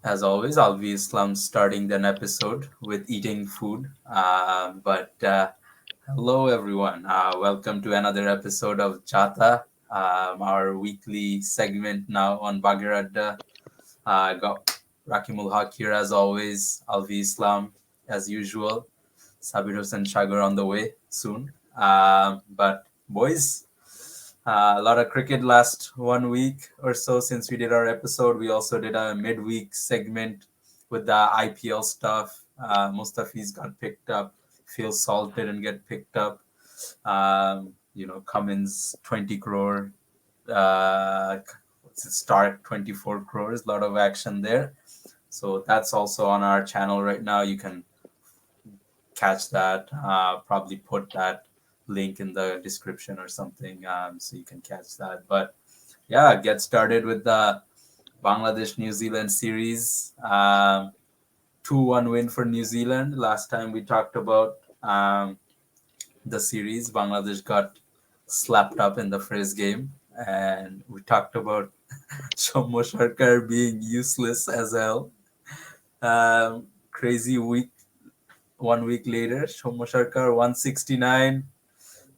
As always, I'll be Islam starting an episode with eating food. But hello, everyone. Welcome to another episode of Jaa Taa, our weekly segment now on Bagheera. Got Rakimul Haq here as always. Alvi Islam as usual. Sabir Hossain Shagar on the way soon. But boys, a lot of cricket last 1 week or so since we did our episode. We also did a midweek segment with the IPL stuff. Mustafiz got picked up. Phil Salt didn't get picked up. Cummins 20 crore. Stark 24 crores. A lot of action there. So that's also on our channel right now. You can catch that. Probably put that link in the description or something, so you can catch that. But yeah, get started with the Bangladesh New Zealand series. 2-1 win for New Zealand. Last time we talked about the series, Bangladesh got slapped up in the first game, and we talked about SOUMYA being useless as hell. Crazy week. 1 week later, SOUMYA 169.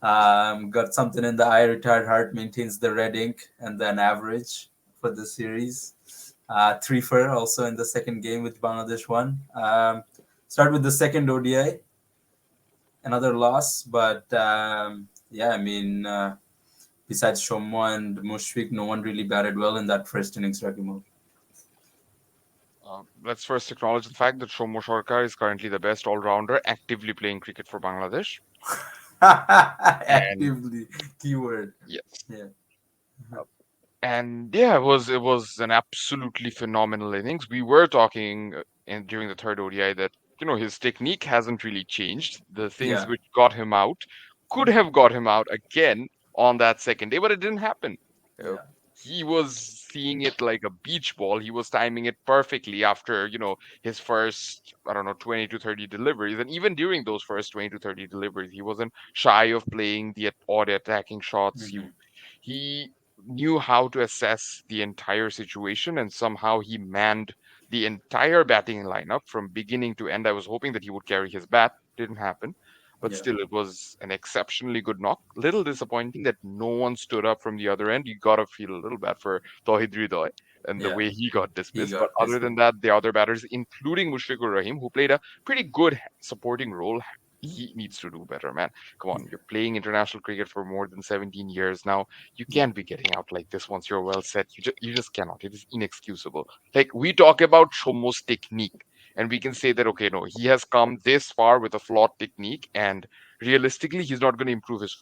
Got something in the eye, retired heart, maintains the red ink and then average for the series. 3 for also in the second game with Bangladesh won. Start with the second ODI, another loss, but besides Shomo and Mushfiq, no one really batted well in that first innings, Rakimov. Let's first acknowledge the fact that Shomo Sarkar is currently the best all-rounder actively playing cricket for Bangladesh. And Actively, keyword. yes, Yeah. and yeah, it was an absolutely phenomenal innings. We were talking during the third ODI that his technique hasn't really changed. The things Yeah. which got him out could have got him out again on that second day, but it didn't happen. Uh, Yeah. he was seeing it like a beach ball. He was timing it perfectly after his first, I don't know, 20 to 30 deliveries, and even during those first 20 to 30 deliveries, he wasn't shy of playing the odd attacking shots. He Mm-hmm. he knew how to assess the entire situation, and somehow he manned the entire batting lineup from beginning to end. I was hoping that he would carry his bat. Didn't happen. But Yeah. still, it was an exceptionally good knock. Little disappointing that no one stood up from the other end. You gotta feel a little bad for Tawhid Ridoy and the Yeah. way he got He dismissed. But got other this. than that, the other batters, including Mushfiqur Rahim, who played a pretty good supporting role, he needs to do better, man. Come on, you're playing international cricket for more than 17 years now. You Yeah. can't be getting out like this once you're well set. You just cannot. It is inexcusable. Like, we talk about Shomo's technique, and we can say that, okay, no, he has come this far with a flawed technique, and realistically, he's not going to improve his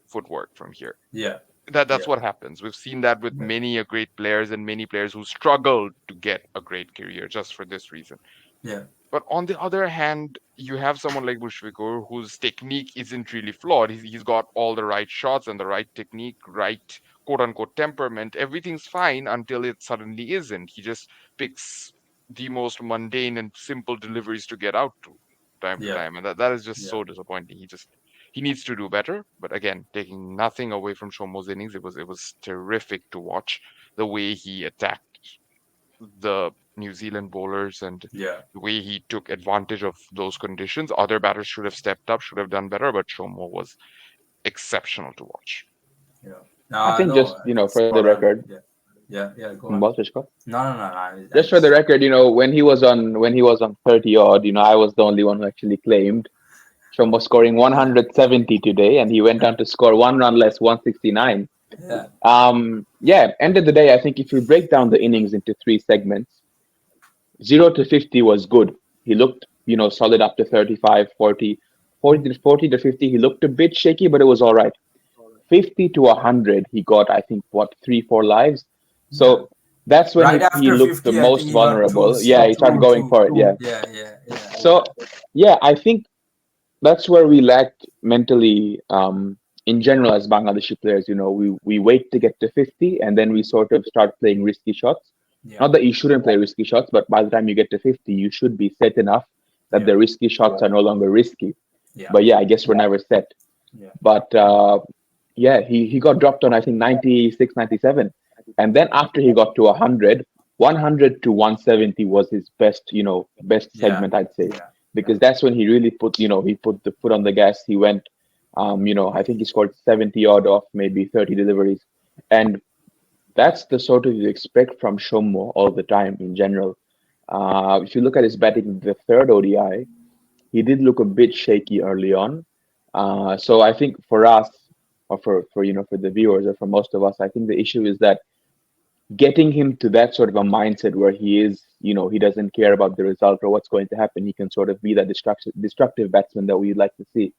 footwork from here. Yeah. That's Yeah. what happens. We've seen that with many a great players and many players who struggled to get a great career just for this reason. Yeah. But on the other hand, you have someone like Mushfiqur whose technique isn't really flawed. He's got all the right shots and the right technique, right quote unquote temperament. Everything's fine until it suddenly isn't. He just picks the most mundane and simple deliveries to get out time to Yeah. time. And that is just Yeah. so disappointing. He needs to do better. But again, taking nothing away from Shomo's innings, it was terrific to watch the way he attacked the New Zealand bowlers and Yeah. the way he took advantage of those conditions. Other batters should have stepped up, should have done better, but Shomo was exceptional to watch. Yeah. I think No, just, I think for the spot on. record, Yeah. Yeah. Yeah. Go on. Boss Vishko, No, no, no. I just for the just. record, when he was on 30 odd, I was the only one who actually claimed Shom was scoring 170 today, and he went on to score 1 run less, 169. Yeah. Yeah, end of the day, I think if you break down the innings into three segments, 0 to 50 was good. He looked, solid up to 35, 40, 40 to 50. He looked a bit shaky, but it was all right. 50 to 100, he got, I think, what, three, four lives. Yeah. So that's when Right he after looked the 50, I think most he got two. vulnerable. Yeah, he started Two. going Two. for it. Yeah. Yeah. Yeah. Yeah. So, yeah, I think that's where we lacked mentally in general as Bangladeshi players. We wait to get to 50 and then we sort of start playing risky shots. Yeah. Not that you shouldn't play risky shots, but by the time you get to 50, you should be set enough that Yeah. the risky shots are no longer risky. Yeah. But yeah, I guess we're never set. Yeah. But yeah, he got dropped on, I think, 96, 97. And then after he got to 100, 100 to 170 was his best, best Yeah, segment, I'd say, yeah, yeah, because that's when he really put, he put the foot on the gas. He went, I think he scored 70 odd off maybe 30 deliveries. And that's the sort of you expect from Shomo all the time in general. If you look at his batting in the third ODI, he did look a bit shaky early on. So I think for us, or for the viewers, or for most of us, I think the issue is that getting him to that sort of a mindset where he is, he doesn't care about the result or what's going to happen. He can sort of be that destructive batsman that we'd like to see.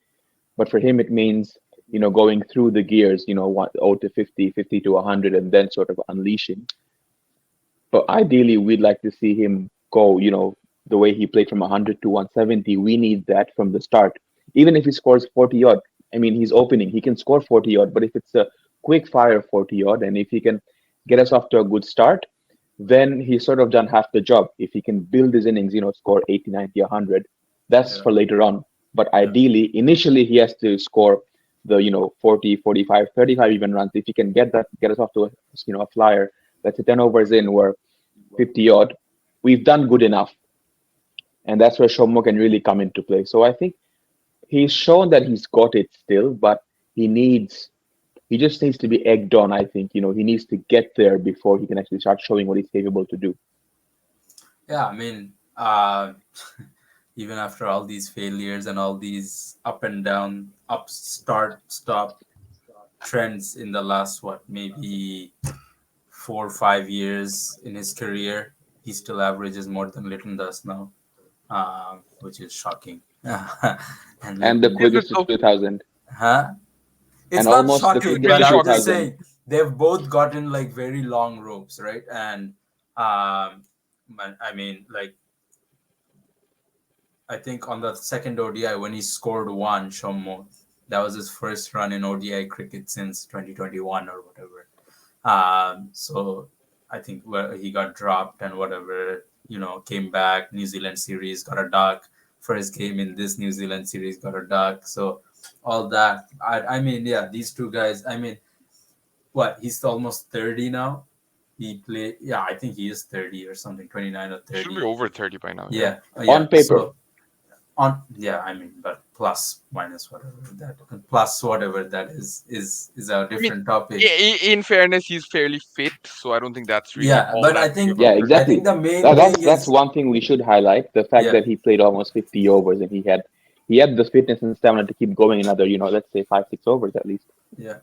But for him, it means, going through the gears, 0 to 50, 50 to 100, and then sort of unleashing. But ideally, we'd like to see him go, the way he played from 100 to 170. We need that from the start. Even if he scores 40 odd, I mean, he's opening, he can score 40 odd. But if it's a quick fire 40 odd, and if he can get us off to a good start, then he's sort of done half the job. If he can build his innings, score 80, 90, 100, that's yeah, for later on. But yeah, ideally, initially, he has to score the, 40, 45, 35 even runs. If he can get us off to a flyer, that's a 10 overs in, where 50 odd, we've done good enough. And that's where Shomo can really come into play. So I think he's shown that he's got it still, but he just needs to be egged on. I think, he needs to get there before he can actually start showing what he's capable to do. yeah. I mean, even after all these failures and all these up and down, up, start, stop trends in the last, what, maybe 4 or 5 years in his career, he still averages more than Litton does now, which is shocking. And And the Litton, This is quickest to so 2000. huh? It's And not almost the it's shocking, quickest but really to I'm shocking. just 2000. saying they've both gotten like very long ropes, right? And I mean, like, I think on the second ODI when he scored one, Shomo, that was his first run in ODI cricket since 2021 or whatever. So I think where he got dropped and whatever, came back. New Zealand series got a duck. First game in this New Zealand series got a duck. So all that. I mean, yeah, these two guys. I mean, what? He's almost 30 now. He played. Yeah, I think he is 30 or something. 29 or He should be 30. over 30 by now. Yeah. Yeah, On yeah. paper. So I mean, but plus minus whatever that plus whatever that is a I mean, different topic. in fairness, he's fairly fit, so I don't think that's really Yeah, all but that I big of think a Yeah, I critique. think exactly. the main That, thing that's that's is, one thing we should highlight. The fact yeah, that he played almost 50 overs, and he had the fitness and stamina to keep going another, let's say 5, 6 overs at least. yeah.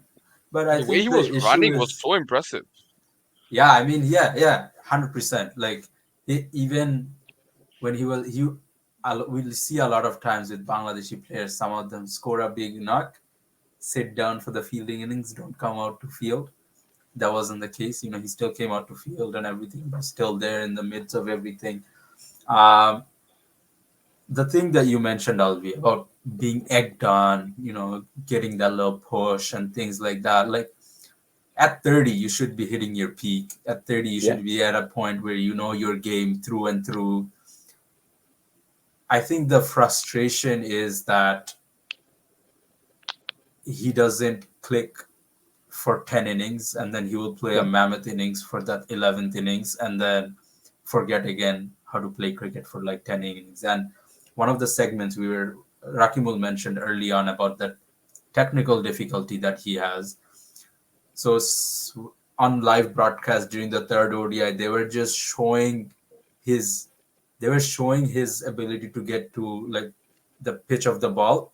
But I The way think he the was issue running was is, so impressive. yeah, I mean, yeah, 100%. Like, even when we'll see a lot of times with Bangladeshi players, some of them score a big knock, sit down for the fielding innings, don't come out to field. That wasn't the case. He still came out to field and everything, but still there in the midst of everything. Um, the thing that you mentioned, Alvi, about being egged on, getting that little push and things like that. Like, at 30, you should be hitting your peak. At 30, you Yeah, should be at a point where you know your game through and through. I think the frustration is that he doesn't click for 10 innings, and then he will play a yeah. mammoth innings for that 11th innings, and then forget again how to play cricket for like 10 innings. And one of the segments Rakimul mentioned early on about that technical difficulty that he has. So on live broadcast during the third ODI, his they were showing his ability to get to like the pitch of the ball,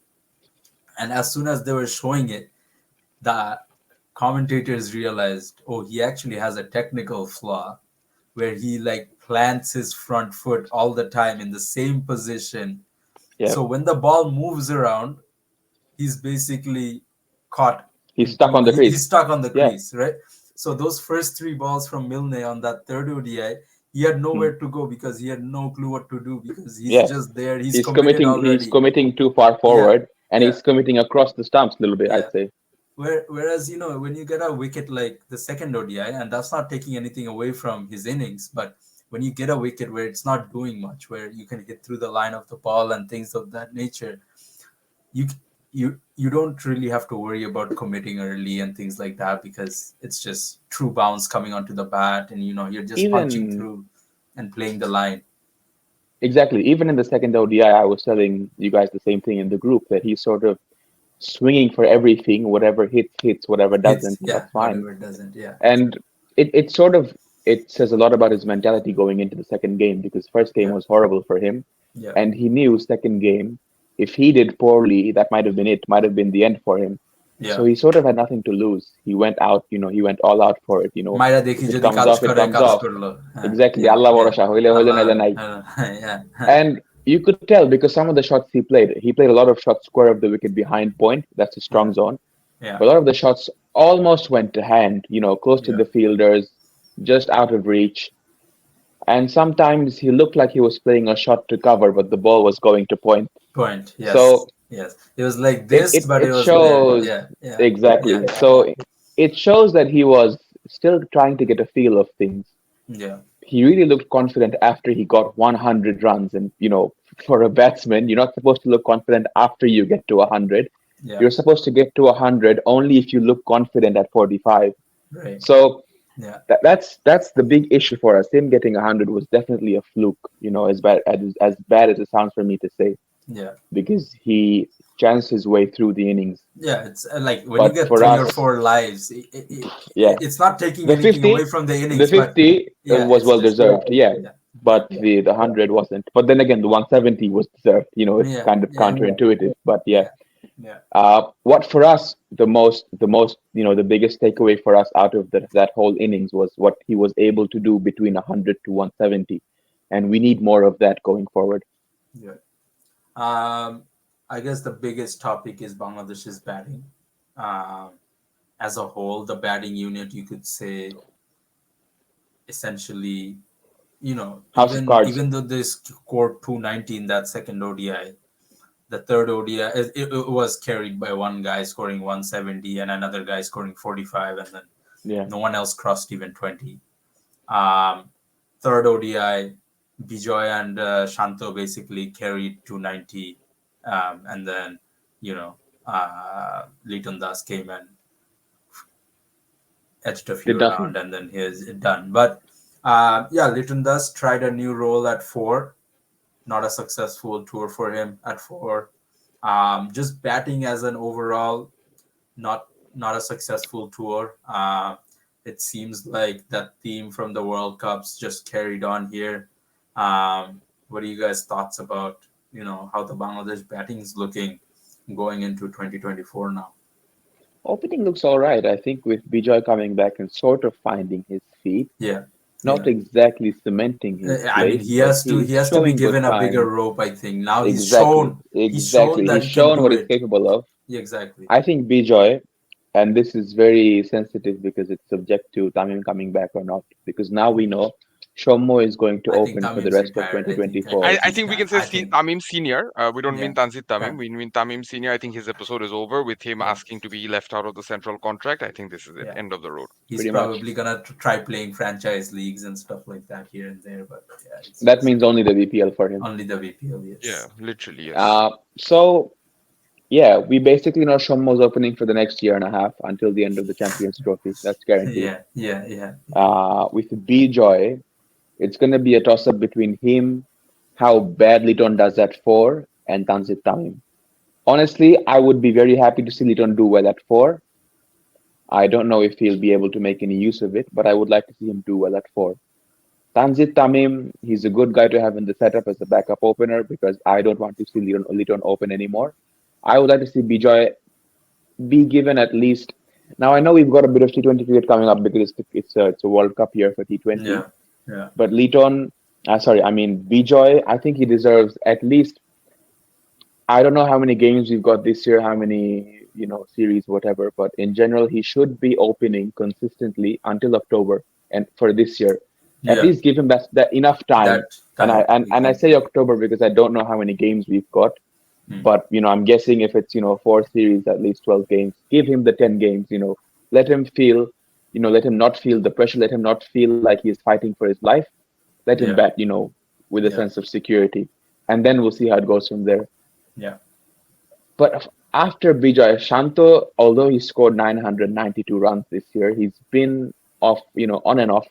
and as soon as they were showing it, the commentators realized, oh, he actually has a technical flaw where he like plants his front foot all the time in the same position. Yeah. So when the ball moves around, he's basically caught He's stuck on the he's crease. stuck on the Yeah. crease, right? So those first three balls from Milne on that third ODI, he had Hmm. nowhere to go because he had no clue what to do because he's Yeah. just there. He's He's committed committing he's already. committing too far Yeah, forward, and yeah, he's committing across the stumps a little bit, yeah. I'd say. Whereas, when you get a wicket like the second ODI, and that's not taking anything away from his innings, but when you get a wicket where it's not doing much, where you can hit through the line of the ball and things of that nature, you you don't really have to worry about committing early and things like that because it's just true bounce coming onto the bat, and you're just punching Even through and playing the line. exactly, even in the second ODI, I was telling you guys the same thing in the group that he's sort of swinging for everything, whatever hits, whatever It's doesn't, yeah, that's fine. whatever doesn't. Yeah, And it sort of it says a lot about his mentality going into the second game because first game yeah, was horrible for him, yeah, and he knew second game, if he did poorly, that might have been it, might have been the end for him. So yeah. he sort of had nothing to lose. He went out, he went all out for it. মাইরা দেখি If it যদি comes কাজ off, it করে comes কাজ off. করলো, হ্যাঁ, Exactly. yeah, Allah yeah. ভরসা হইলে হইলো আল্লাহ, নাইলে নাই. yeah. And you could tell because some of the shots he played a lot of shots square of the wicket behind point. That's a strong Yeah, zone. yeah, But a lot of the shots almost went to hand, close to yeah. the fielders, just out of reach. And sometimes he looked like he was playing a shot to cover, but the ball was going to point. Point. So Yes, yes. It was like it this, it, but it it was there. shows Yeah, yeah, yeah, exactly. So it shows that he was still trying to get a feel of things. yeah, He really looked confident after he got 100 runs. And, for a batsman, you're not supposed to look confident after you get to 100. yeah. You're supposed to get to 100 only if you look confident at 45. Right. So Yeah, that's the big issue for us. Him getting 100 was definitely a fluke, as bad as it sounds for me to say, yeah, because he chanced his way through the innings. yeah. It's like when you But get for three or us, four lives, yeah, it's not taking the anything away 50, from the the innings, but 50 yeah, was it's well just deserved, yeah. yeah, yeah, But the 100 wasn't. But then again, the 170 was deserved. It's yeah, kind of yeah, counterintuitive. But yeah, yeah, yeah, what for us the most the biggest takeaway for us out of that whole innings was what he was able to do between 100 to 170, and we need more of that going forward. yeah. Um, I guess the biggest topic is Bangladesh's batting. Um, as a whole, the batting unit, you could say, essentially, House of even Cards. even though they scored 290 in that second ODI, the third ODI it was carried by one guy scoring 170 and another guy scoring 45, and then Yeah, no one else crossed even 20. Um, third ODI, Bijoy and Shanto basically carried 290, and then Leighton Das came and edged a did few nothing. around, and then he's done. But yeah, Leighton Das tried a new role at four. Not a successful tour for him at four. Just batting as an overall, not not a successful tour. It seems like that theme from the World Cups just carried on here. What are you guys' thoughts about how the Bangladesh batting is looking going into 2024 now? Opening looks all right. I think with Bijoy coming back and sort of finding his feet, Yeah, not yeah. exactly cementing his I mean, place, but he he's has to be showing good given a bigger signs. rope. I think now Exactly, he's shown exactly. that He's he can shown do what he's it. capable of. Yeah, exactly. I think Bijoy, and this is very sensitive because it's subject to Tamim coming back or not. Because now we know Shomo is going to I think open for the Tamim's rest of retired. I 2024. I, think I he's think we done. can say I think Tamim Senior. We don't mean yeah, Tanzit Tamim. yeah, We mean Tamim Senior. I think his episode is over with him yeah, asking to be left out of the central contract. I think this is it. yeah. End of the road. He's Pretty much. probably gonna try playing franchise leagues and stuff like that here and there. But yeah, it's That just means only the VPL for him. only the VPL. Yeah, Yes. literally, yes. So yeah, we basically know Shomo's opening for the next year and a half until the end of the Champions Trophy. That's guaranteed. Yeah, yeah, yeah, With Bijoy, it's going to be a toss up between him, how badly Liton does at four, and Tanzit Tamim. Honestly, I would be very happy to see Liton do well at four. I don't know if he'll be able to make any use of it, but I would like to see him do well at four. Tanzit Tamim, he's a good guy to have in the setup as a backup opener because I don't want to see Liton open anymore. I would like to see Bijoy be given at least. Now I know we've got a bit of T20 cricket coming up because it's a World Cup year for T20. yeah, yeah, But Leighton, I mean Bijoy, I think he deserves at least. I don't know how many games we've got this year, how many series, whatever. But in general, he should be opening consistently until October, and for this year, at yeah. least give him that enough time. That And I time and I say exactly. October because I don't know how many games we've got. Hmm. But I'm guessing if it's four series, at least 12 games, give him the 10 games. Let him feel, let him not feel the pressure. Let him not feel like he's fighting for his life. Let him Yeah, bat, with a yeah, sense of security, and then we'll see how it goes from there. yeah, But after Bijoy Shanto, although he scored 992 runs this year, he's been off, on and off.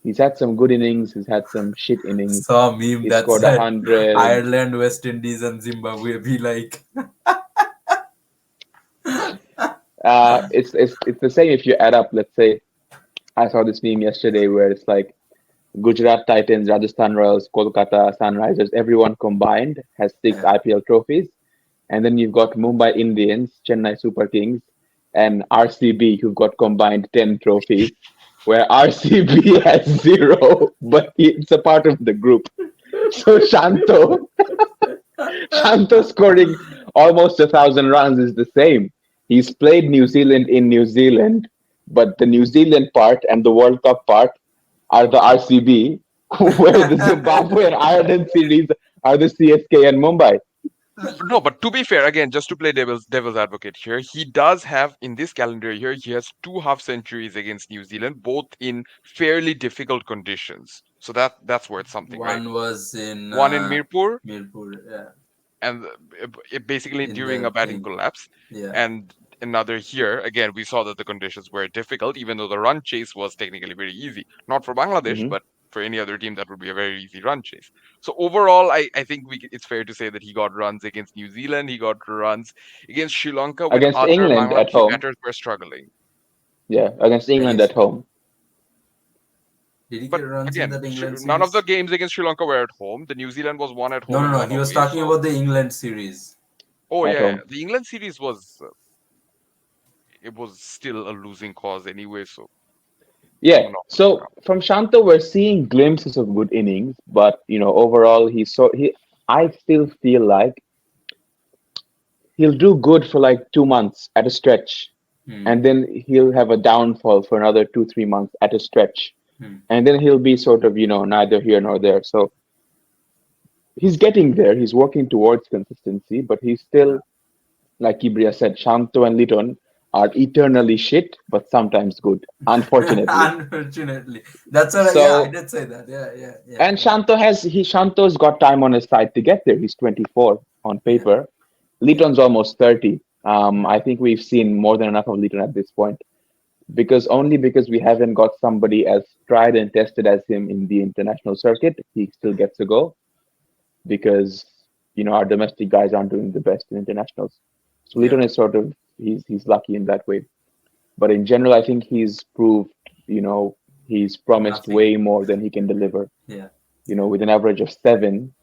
He's had some good innings, he's had some shit innings. Saw a meme He that scored said 100. Ireland, West Indies, and Zimbabwe be like. It's the same if you add up. Let's say I saw this meme yesterday where it's like Gujarat Titans, Rajasthan Royals, Kolkata Sunrisers, everyone combined has six Yeah. IPL trophies. And then you've got Mumbai Indians, Chennai Super Kings, and RCB who've got combined 10 trophies, where RCB has zero, but it's a part of the group. So Shanto scoring almost 1,000 runs is the same. He's played New Zealand in New Zealand, but the New Zealand part and the World Cup part are the RCB, where the Zimbabwe and Ireland series are the CSK and Mumbai. No, but to be fair, again, just to play devil's advocate here, he does have in this calendar year, he has two half centuries against New Zealand, both in fairly difficult conditions. So that's worth something, right? One was in One in Mirpur, Mirpur, yeah, and basically in during the a batting thing. collapse, Yeah. and another here. Again, we saw that the conditions were difficult, even though the run chase was technically very easy. Not for Bangladesh, Hmm. but for any other team, that would be a very easy run chase. So overall, I think it's fair to say that he got runs against New Zealand, he got runs against Sri Lanka when Against other England at Bangladeshi home. batters were struggling. Yeah, against England at Against, home. did he get But runs in again, that England none of the series? games against Sri Lanka were at home. The New Zealand was one at No, home no, and no. one He was away. talking So, about the England series. oh At yeah, home. the England series was it was still a losing cause anyway. So Yeah. I'm not going to So count. from Shanto, we're seeing glimpses of good innings, but overall, he. I still feel like he'll do good for like 2 months at a stretch, Hmm. and then he'll have a downfall for another 2-3 months at a stretch, Hmm. and then he'll be sort of neither here nor there. So he's getting there. He's working towards consistency, but he's Yeah. still, like Ibria said, Shanto and Liton are eternally shit, but sometimes good, unfortunately. Unfortunately, that's what. Yeah, I So, did say that. Yeah, yeah, yeah, and Shanto's got time on his side to get there. He's 24 on yeah, paper. yeah, Liton's almost 30. yeah. I think we've seen more than enough of Liton at this point, because we haven't got somebody as tried and tested as him in the international circuit. He still gets a go because our domestic guys aren't doing the best in internationals. So Yeah. Liton is sort of he's lucky in that way. But in general, I think he's proved, he's promised Nothing. way more than he can deliver. Yeah. With an average of 7,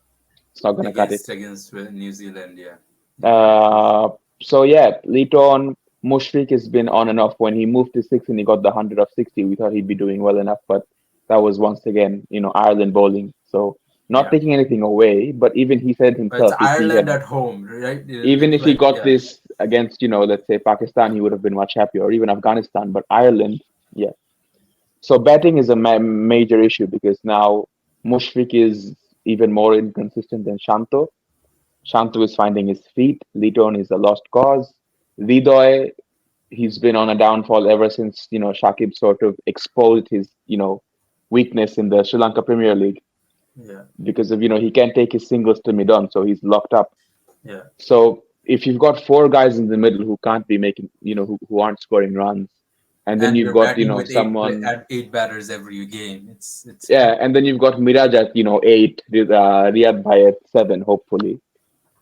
it's not gonna cut it. Against New Zealand. Yeah. Yeah. Uh, so yeah, Leighton Mushfiq has been on and off. When he moved to 6 and he got the 100 of 60, we thought he'd be doing well enough, but that was once again, Ireland bowling. So not Yeah. taking anything away, but even he said But it's himself, Ireland at home, right? It even looks if he like, got yeah, this against, let's say Pakistan, he would have been much happier, or even Afghanistan. But Ireland, yeah. So batting is a major issue because now Mushfiq is even more inconsistent than Shanto. Shantu is finding his feet. Liton is a lost cause. Lidoy, he's been on a downfall ever since, Shakib sort of exposed his, weakness in the Sri Lanka Premier League yeah, because of, he can't take his singles to mid on, so he's locked up. yeah. So if you've got four guys in the middle who can't be making, who aren't scoring runs, and then And you've you're got, batting with someone, at eight batters every game. It's tough. yeah, and then you've got Miraj at, 8, Riyad Bhai at 7, hopefully.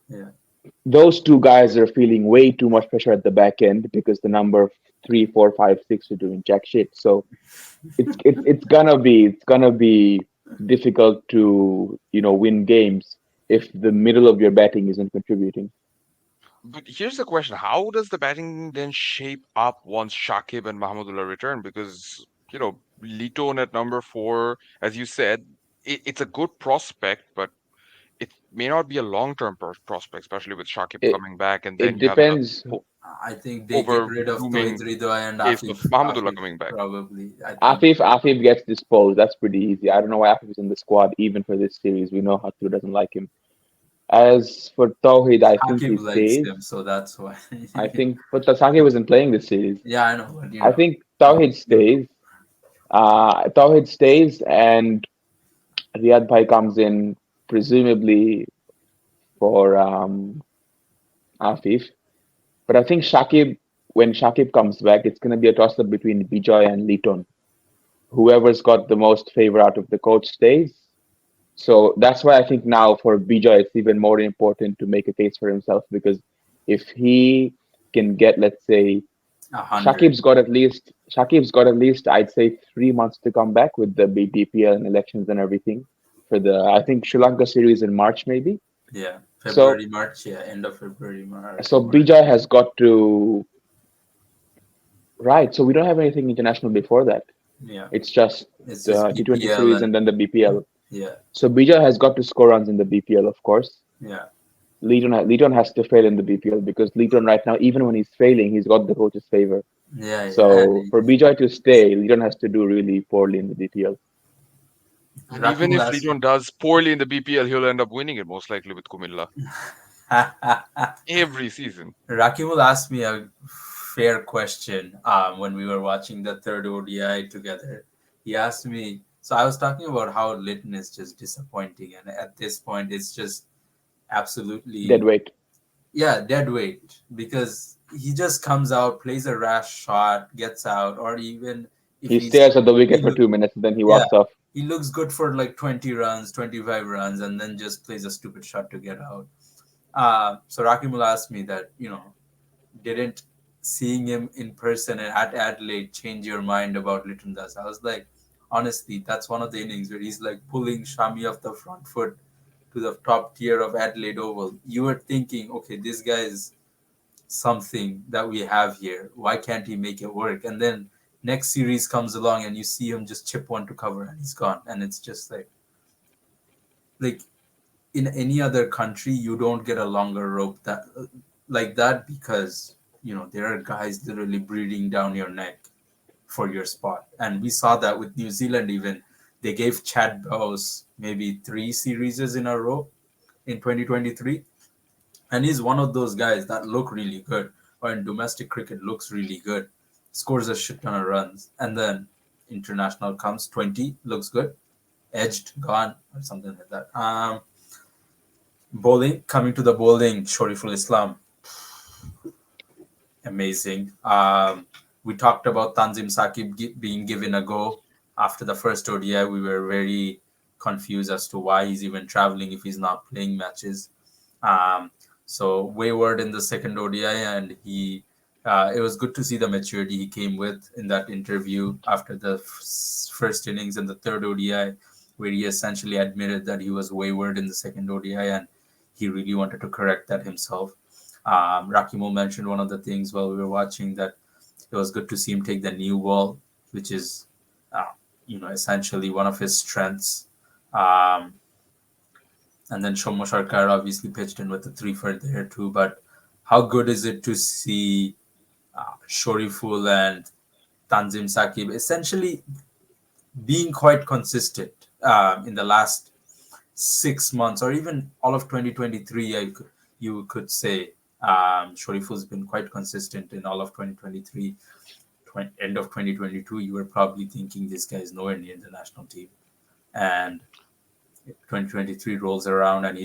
Yeah. Those two guys are feeling way too much pressure at the back end because the number 3, 4, 5, 6 are doing jack shit. So it's gonna be difficult to win games if the middle of your batting isn't contributing. But here's the question: how does the batting then shape up once Shakib and Mahmudullah return? Because Liton at number 4, as you said, it's a good prospect, but it may not be a long-term prospect, especially with Shakib It coming back, and then it you have the depends. I think they get over rid of Tohid looming Ridway and case of Afif. Mahmudullah Afif coming back. probably. I think Afif gets disposed. That's pretty easy. I don't know why Afif is in the squad even for this series. We know Hathur doesn't like him. As for Tawhid, I think Akib he likes stays. him, so that's why. I think, but Tasaki wasn't playing this series. Yeah, I know, but I think you, Tawhid stays. Tawhid stays, and Riyad Bhai comes in presumably for Afif. But I think when Shakib comes back, it's going to be a toss up between Bijoy and Liton. Whoever's got the most favor out of the coach stays. So that's why I think now for Bijoy, it's even more important to make a case for himself because if he can get, let's say, 100. Shakib's got at least I'd say 3 months to come back with the BPL and elections and everything for the I think Sri Lanka series in March maybe. Yeah, So February, March. Yeah, end of February, so March. Bijoy has got to right. So we don't have anything international before that. Yeah, It's just it's just the T20 BPL series and and then the BPL. yeah, So Bijoy has got to score runs in the BPL, of course. yeah, Leeton has to fail in the BPL because Leeton right now, even when he's failing, he's got the coach's favor. yeah. So for Bijoy to stay, Leeton has to do really poorly in the BPL. And And even Rakimul if asked me. Lidon does poorly in the BPL, he'll end up winning it most likely with Kumilla every season. Rakimul asked me a fair question when we were watching the third ODI together. He asked me, so I was talking about how Litton is just disappointing, and at this point, it's just Dead absolutely, weight. yeah, dead weight because he just comes out, plays a rash shot, gets out, or even if He stares at the wicket he for look, 2 minutes and then he yeah, walks off. he looks good for like 20 runs, 25 runs, and then just plays a stupid shot to get out. So Rakimul asked me that, didn't seeing him in person and at Adelaide change your mind about Litton Das? I was like, honestly, that's one of the innings where he's like pulling Shami off the front foot to the top tier of Adelaide Oval. You were thinking, okay, this guy is something that we have here. Why can't he make it work? And then next series comes along and you see him just chip one to cover and he's gone. And it's just like in any other country, you don't get a longer rope that like that because there are guys literally breathing down your neck for your spot, and we saw that with New Zealand. Even they gave Chad Bowes maybe three series in a row in 2023, and he's one of those guys that look really good, or in domestic cricket looks really good, scores a shit ton of runs, and then international comes 20, looks good, edged, gone, or something like that. Bowling, coming to the bowling, Shoriful Islam, amazing. We talked about Tanzim Sakib being given a go after the first ODI. We were very confused as to why he's even traveling if he's not playing matches. Um, so wayward in the second ODI, and it was good to see the maturity he came with in that interview after the first innings and the third ODI, where he essentially admitted that he was wayward in the second ODI and he really wanted to correct that himself. Rakimo mentioned one of the things while we were watching that it was good to see him take the new ball, which is, essentially one of his strengths. Um, and then Shomo Sarkar obviously pitched in with the three for there too. But how good is it to see Shoriful and Tanzim Sakib essentially being quite consistent in the last 6 months or even all of 2023? You could say Shoriful's been quite consistent in all of 2023. End of 2022, you were probably thinking this guy is nowhere near the national team. And 2023 rolls around and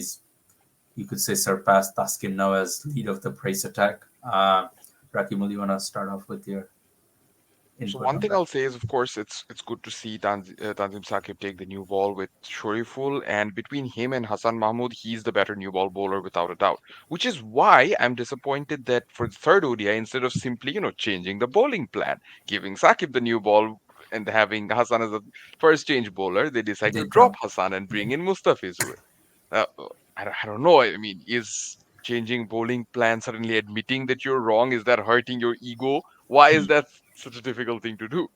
you could say, surpassed Taskin now as lead of the Price attack. Rakimul, you want to start off with your So input one on thing that? I'll say is, of course, it's good to see Tanzim Sakib take the new ball with Shoriful, and between him and Hassan Mahmood, he's the better new ball bowler without a doubt. Which is why I'm disappointed that for the third ODI, instead of simply changing the bowling plan, giving Sakib the new ball and having Hassan as a first change bowler, they decide to They drop drop. Hassan and Yeah. bring in Mustafizur. I don't know. I mean, is changing bowling plan suddenly admitting that you're wrong? Is that hurting your ego? Why is that such a difficult thing to do?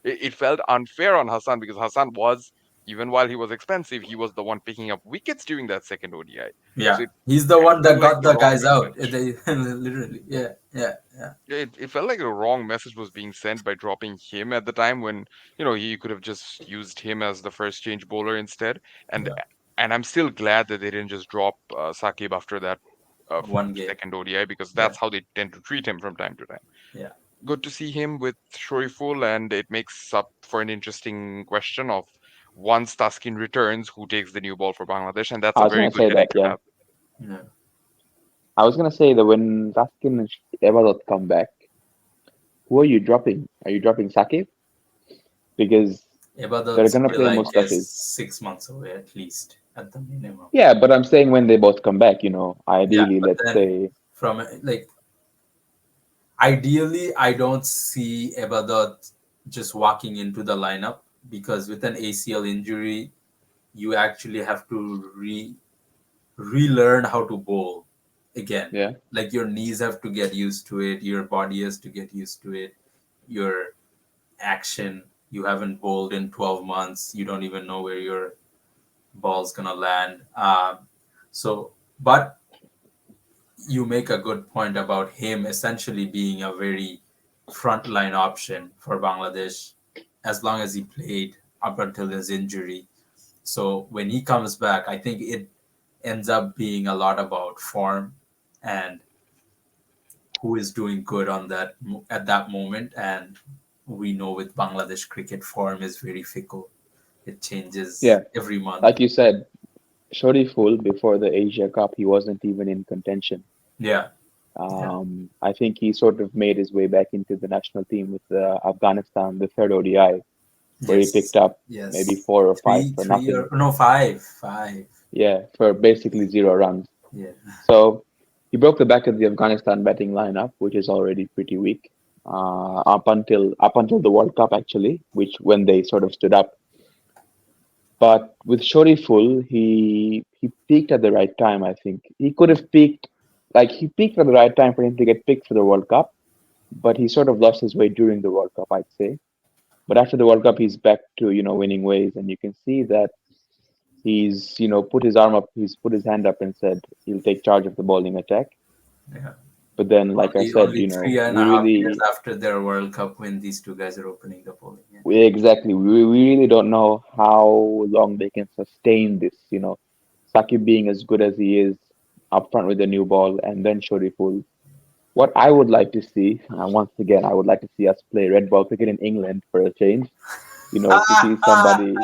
It felt unfair on Hassan because Hassan was, even while he was expensive, he was the one picking up wickets during that second ODI. So Yeah. it He's the kind of one felt that like got the the wrong guys out. message. Literally. Yeah. Yeah. Yeah. It felt like a wrong message was being sent by dropping him at the time when he could have just used him as the first change bowler instead. And Yeah. and I'm still glad that they didn't just drop Sakib after that One game. second ODI because Yeah. that's how they tend to treat him from time to time. Yeah. Good to see him with Shoriful, and it makes up for an interesting question of once Taskin returns, who takes the new ball for Bangladesh, and that's I a was very gonna good say headache that, to yeah. have. Yeah. I was gonna say that when Raskin and Evalot come back, who are you dropping? Are you dropping Saki? Because they're Ebadot's gonna still, play I guess, Mustafis. 6 months away at least, at the minimum. Yeah, but I'm saying when they both come back, Yeah, ideally, but let's then say, from like ideally, I don't see Ebadot just walking into the lineup because with an ACL injury, you actually have to relearn how to bowl again. yeah, Like your knees have to get used to it, your body has to get used to it, your action. You haven't bowled in 12 months. You don't even know where your ball's gonna land. So, but you make a good point about him essentially being a very frontline option for Bangladesh as long as he played up until his injury. So when he comes back, I think it ends up being a lot about form and who is doing good on that at that moment. And we know with Bangladesh cricket, form is very fickle. It changes yeah. every month. Like you said, Shoriful before the Asia Cup, he wasn't even in contention. Yeah, yeah, I think he sort of made his way back into the national team with Afghanistan, the third ODI, where he picked yes, up maybe yes. 4 or 5 Three, for three nothing. or no, five. Yeah, for basically 0 runs. Yeah, So he broke the back of the Afghanistan batting lineup, which is already pretty weak. Up until the World Cup actually, which when they sort of stood up. But with Shoriful, he peaked at the right time. I think he could have peaked, like he peaked at the right time for him to get picked for the World Cup. But he sort of lost his way during the World Cup, I'd say. But after the World Cup, he's back to winning ways, and you can see that he's put his arm up, he's put his hand up and said he'll take charge of the bowling attack. yeah. But then, like I said, Only three and a we half years really, after their World Cup when these two guys are opening the polling. Yeah, we really don't know how long they can sustain this. Saqib being as good as he is up front with the new ball, and then Shoriful. What I would like to see, once again, I would like to see us play red ball cricket in England for a change. If you see somebody,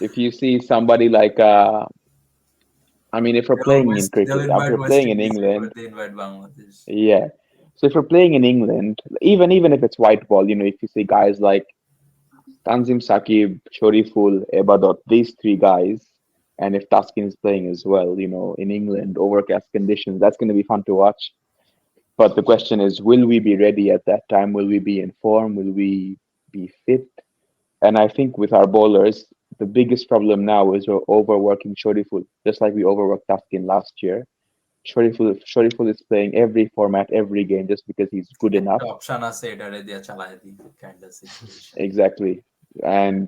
if you see somebody like, I mean, if we're playing in they'll cricket, if invite we're West playing in Indies before England, they invite Bangladesh. yeah. So if we're playing in England, even if it's white ball, if you see guys like Tanzim Saqib, Shoriful, Ebadot, these three guys, and if Taskin is playing as well, in England, overcast conditions, that's going to be fun to watch. But the question is, will we be ready at that time? Will we be in form? Will we be fit? And I think with our bowlers, the biggest problem now is we're overworking Shoriful, just like we overworked Taskin last year. Shoriful is playing every format, every game, just because he's good enough. Option আছে এটারে দিয়া চালায় দিই kind of situation. Exactly. And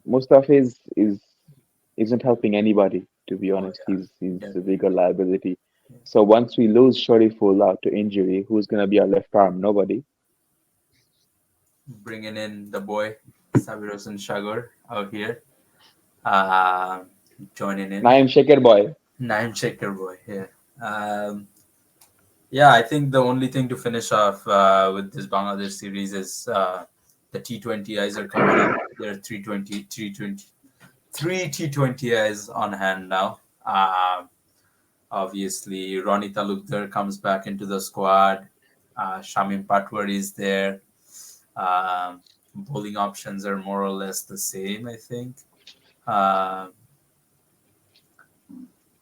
Mustafiz isn't helping anybody, to be Oh honest. He's yeah, a bigger liability. yeah. So once we lose Shoriful out to injury, who's gonna be our left arm? Nobody. Bringing in the boy Sabir Hossain Sagar out here, uh, joining in. Naim Shekhar boy. Naim Shekhar boy, yeah. Um, yeah, I think the only thing to finish off with this Bangladesh series is the T20Is are coming up. There are 3 T20Is on hand now. Obviously, Ronnie Talukdar comes back into the squad. Shamim Patwari is there. Bowling options are more or less the same, I think. Uh,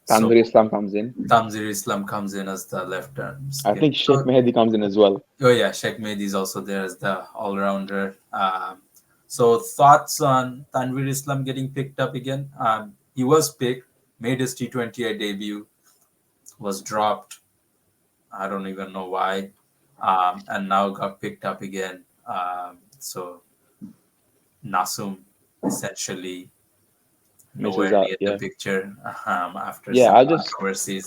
so Tanvir Islam comes in. Tamzir Islam comes in as the left arm I spin. think Sheikh Mehdi comes in as well. Oh yeah, Sheikh Mehdi is also there as the all-rounder. So thoughts on Tanvir Islam getting picked up again? He was picked, made his T20I debut, was dropped. I don't even know why, and now got picked up again. So Nasum essentially Misses nowhere out. near the Yeah. picture after Yeah, some I'll controversies.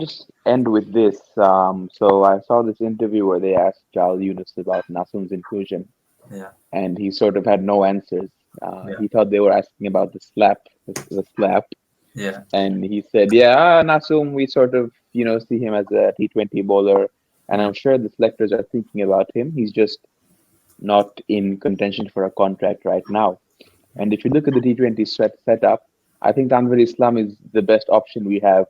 just end with this. So I saw this interview where they asked Jal Yunus about Nasum's inclusion, Yeah, and he sort of had no answers. yeah, He thought they were asking about the slap, yeah. and he said, "Yeah, Nasum, we sort of see him as a T20 bowler, and I'm sure the selectors are thinking about him. He's just not in contention for a contract right now." And if you look at the T20 setup, I think Tanvir Islam is the best option we have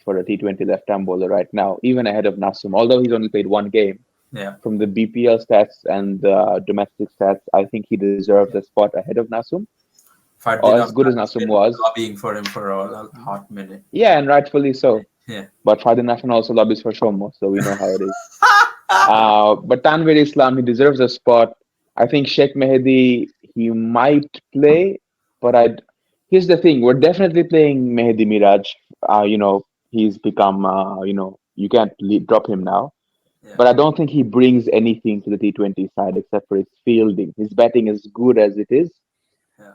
for a T20 left-arm bowler right now, even ahead of Nasum. Although he's only played one game, Yeah. from the BPL stats and the domestic stats, I think he deserves a spot ahead of Nasum, or Fardin as good as Afghan has Nasum been was. lobbying for him for a hot minute. Yeah, and rightfully so. Yeah. But Fardin Afghan also lobbies for Shomo, so we know how it is. But Tanvir Islam, he deserves a spot. I think Sheikh Mehdi, he might play, but here's the thing: we're definitely playing Mehdi Miraj. He's become, you can't drop him now. Yeah. But I don't think he brings anything to the T20 side except for his fielding. His batting is good as it is. Yeah.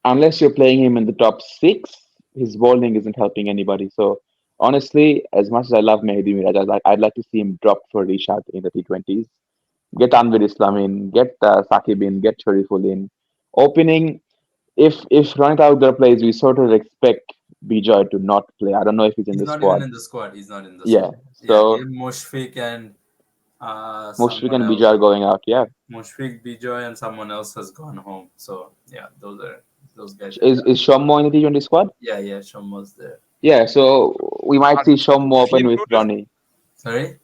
Unless you're playing him in the top six, his bowling isn't helping anybody. So honestly, as much as I love Mehdi Miraj, I'd like to see him dropped for Rishad in the T20s. Get Anwar Islam in, get Saqib in, get Shariful in. Opening, if Ronit Aughdar plays, we sort of expect Bijoy to not play. I don't know if he's in He's the not even squad. in the squad. He's not in the Yeah, squad. Yeah, so give Mushfiq and Mushfiq someone and else. Bijoy are going out. Yeah, Mushfiq, Bijoy, and someone else has gone home. So yeah, those guys are is done. Shommo in the T20 squad? Yeah, yeah, Shom was there. Yeah, so we might see Shommo Is he open with included? Ronnie. Sorry,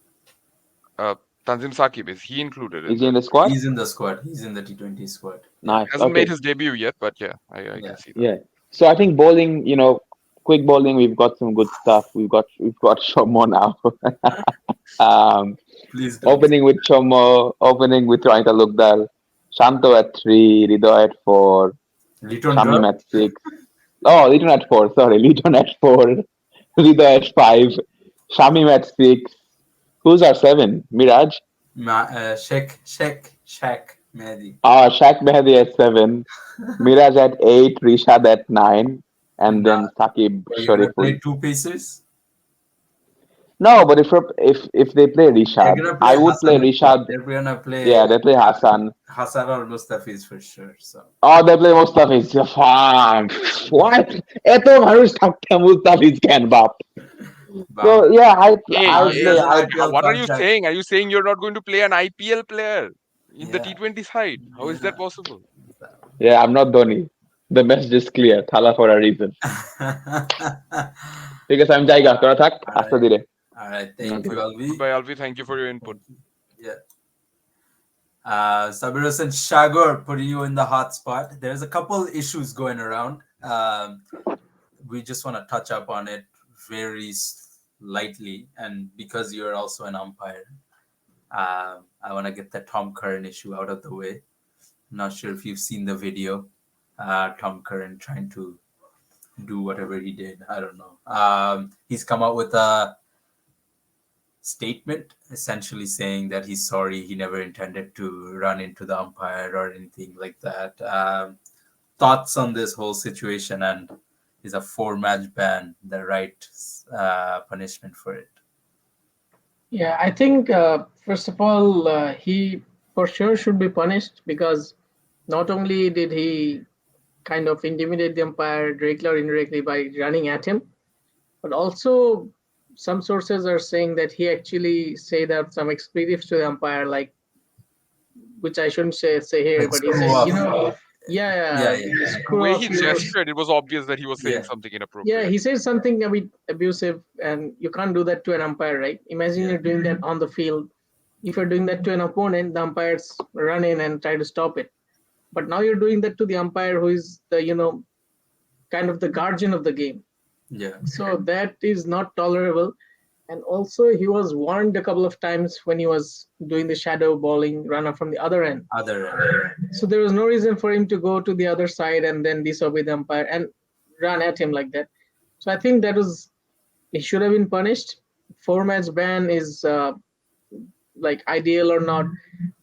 Tanzim Sakib, is he included in Is he the? in the squad? he's in the squad. He's in the T20 squad. Yeah, Nice. Hasn't made Okay. his debut yet, but yeah, I yeah. can see that. Yeah. So I think bowling, quick bowling, we've got some good stuff. We've got Shommo now. um, Please don't. Opening with Shommo, opening with Ronita Lukdal, Shanto at three, Rido at four, Liton Shamim drop. at six. Oh, Liton at four. Sorry, Liton at four, Rido at five, Shamim at six. Who's our seven? Miraj. Shaq, Mehdi. Shaq Mehdi at seven, Miraj at eight, Rishad at nine, and Nah, then Saqib you're gonna Shariful. play two pacers. No, but if they play They're Rishad, gonna I play would play Hassan as well. Rishad. They're gonna Yeah, play they play Hassan. Hassan or Mustafiz for sure. So, They play Mustafiz. Fine. What? এত মানুষ থাকতে মুস্তাফিজ কেন বাপ? So Bam. yeah, Hey, I Now would he play. has hey, an IPL what are you contract. saying? Are you saying you're not going to play an IPL player in the Yeah, T20 side? How is that yeah. possible? Yeah, I'm not Dhoni. The message is clear. Thala for a reason. ঠিক আছে আমি জায়গা তোরা থাক All আস্তে right, ধীরে. all right. Thank Okay. you, Alvi. Goodbye, Alvi. Thank you for your input. Thank you. Yeah. Sabir Hossain Shagor, putting you in the hot spot. There's a couple issues going around. We just want to touch up on it very lightly, and because you're also an umpire, I want to get the Tom Curran issue out of the way. Not sure if you've seen the video. Tom Curran trying to do whatever he did. I don't know. He's come out with a statement essentially saying that he's sorry, he never intended to run into the umpire or anything like that. Thoughts on this whole situation, and is a 4-match ban the right punishment for it? Yeah, I think first of all, he for sure should be punished because not only did he kind of intimidate the umpire directly or indirectly by running at him, but also some sources are saying that he actually said out some expletives to the umpire, like which I shouldn't say here, Like but he screw said, off. yeah, Yeah, yeah, The screw way off he you. gestured, it was obvious that he was saying yeah, something Yeah, inappropriate. he said something a bit abusive, and you can't do that to an umpire, right? Imagine yeah, you're doing that on the field. If you're doing that to an opponent, the umpires run in and try to stop it. But now you're doing that to the umpire who is the, kind of the guardian of the game. yeah. So that is not tolerable. And also, he was warned a couple of times when he was doing the shadow bowling runner from the other end. Other end, yeah. So there was no reason for him to go to the other side and then disobey the umpire and run at him like that. So I think that was he should have been punished. 4-match ban is like ideal or not.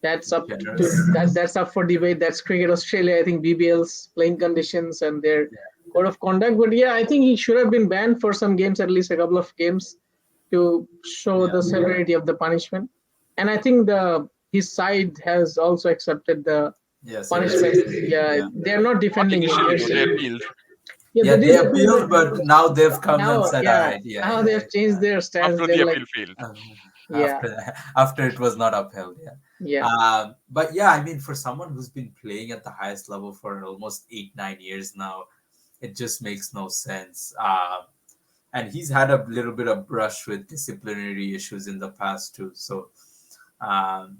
That's up to Generous. that's up for debate. That's Cricket Australia. I think BBL's playing conditions and their Yeah, code of conduct. But yeah, I think he should have been banned for some games, at least a couple of games, to show yeah, the severity of the punishment. And I think the his side has also accepted the yes, yes, punishment. Yeah, yeah. they're not Not defending him. initially, though. They appealed. Yeah, Yeah, they they did appeal, appealed, but but now they've come and now, said, all yeah, right, yeah, now yeah. they've changed their stance. After They're the like, appeal failed. Um, yeah, after it was not upheld, yeah. yeah, But yeah, I mean, for someone who's been playing at the highest level for almost 8, 9 years now, it just makes no sense. and he's had a little bit of brush with disciplinary issues in the past too. So um,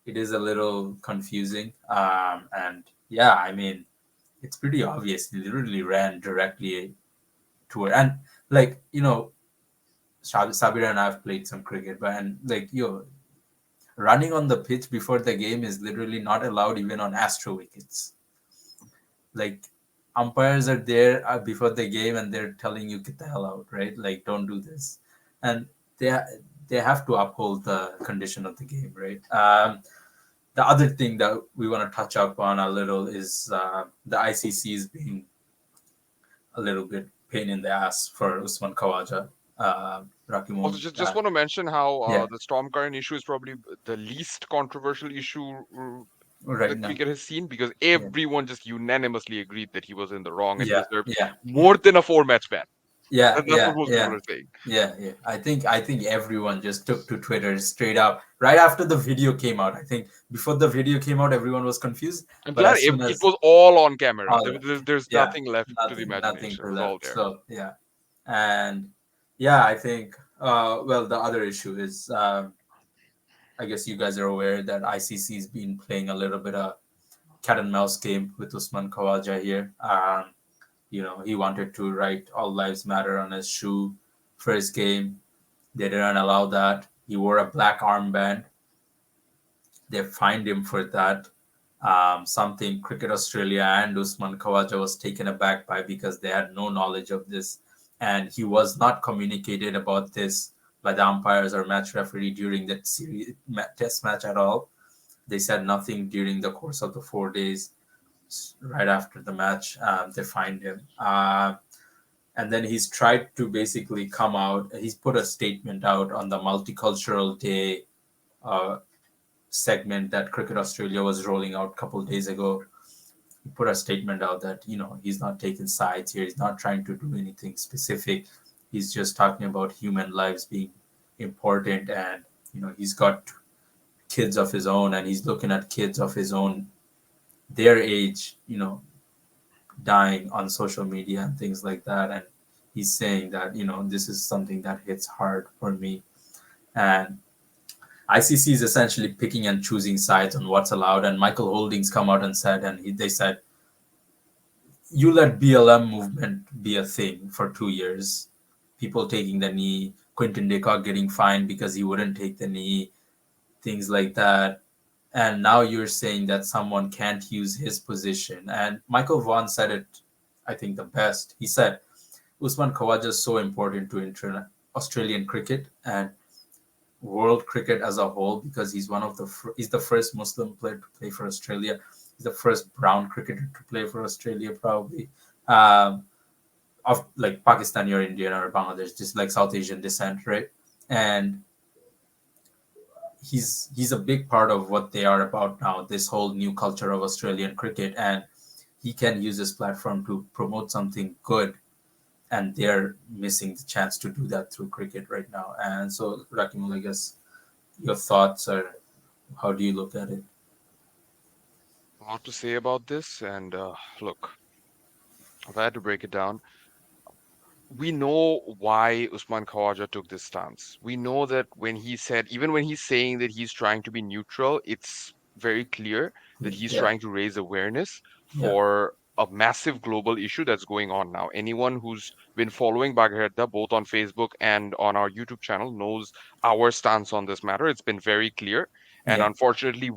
it is a little confusing. And yeah, I mean, it's pretty obvious. He literally ran directly toward, and like Sabir and I have played some cricket, but and like running on the pitch before the game is literally not allowed even on Astro wickets. Like umpires are there before the game and they're telling you get the hell out, right? Like don't do this, and they they have to uphold the condition of the game, right? The other thing that we want to touch up on a little is the ICC's being a little bit pain in the ass for Usman Khawaja. Also, Rakimun, just want to mention how yeah, the storm current issue is probably the least controversial issue the right now, cricket has seen, because yeah, everyone just unanimously agreed that he was in the wrong and yeah, deserved yeah, more than a four-match ban. yeah, That's what yeah, most people yeah. are saying. Yeah, yeah. I think everyone just took to Twitter straight up right after the video came out. I think before the video came out, everyone was confused, And but yeah, as soon it as was all on camera. all There's yeah, nothing left to the nothing imagination. It to was all left. there. So yeah, and yeah, I think well, the other issue is I guess you guys are aware that ICC's been playing a little bit of cat and mouse game with Usman Khawaja here. He wanted to write "All Lives Matter" on his shoe for his game. They didn't allow that. He wore a black armband. They fined him for that. Something Cricket Australia and Usman Khawaja was taken aback by because they had no knowledge of this. And he was not communicated about this by the umpires or match referee during that test match at all. They said nothing during the course of the 4 days. Right after the match, they fined him. And then he's tried to basically come out. He's put a statement out on the Multicultural Day uh, segment that Cricket Australia was rolling out a couple of days ago. He put a statement out that he's not taking sides here. He's not trying to do anything specific. He's just talking about human lives being important, and he's got kids of his own, and he's looking at kids of his own, their age, dying on social media and things like that. And he's saying that this is something that hits hard for me. And ICC is essentially picking and choosing sides on what's allowed. And Michael Holdings come out and said, they said, you let BLM movement be a thing for 2 years, people taking the knee, Quinton de Kock getting fined because he wouldn't take the knee, things like that. And now you're saying that someone can't use his position. And Michael Vaughan said it, I think, the best. He said, Usman Khawaja is so important to Australian cricket and world cricket as a whole, because he's he's the first Muslim player to play for Australia. He's the first brown cricketer to play for Australia, probably, of like Pakistani or Indian or Bangladesh, just like South Asian descent, right? And he's a big part of what they are about now, this whole new culture of Australian cricket, and he can use his platform to promote something good, and they're missing the chance to do that through cricket right now. And so, Rakimul, I guess your thoughts are, how do you look at it? A lot to say about this, and look, if I had to break it down, we know why Usman Khawaja took this stance. We know that when he said, even when he's saying that he's trying to be neutral, it's very clear that he's Yeah, trying to raise awareness yeah, for a massive global issue that's going on now. Anyone who's been following Bagherda both on Facebook and on our YouTube channel knows our stance on this matter. It's been very clear. And yeah, unfortunately,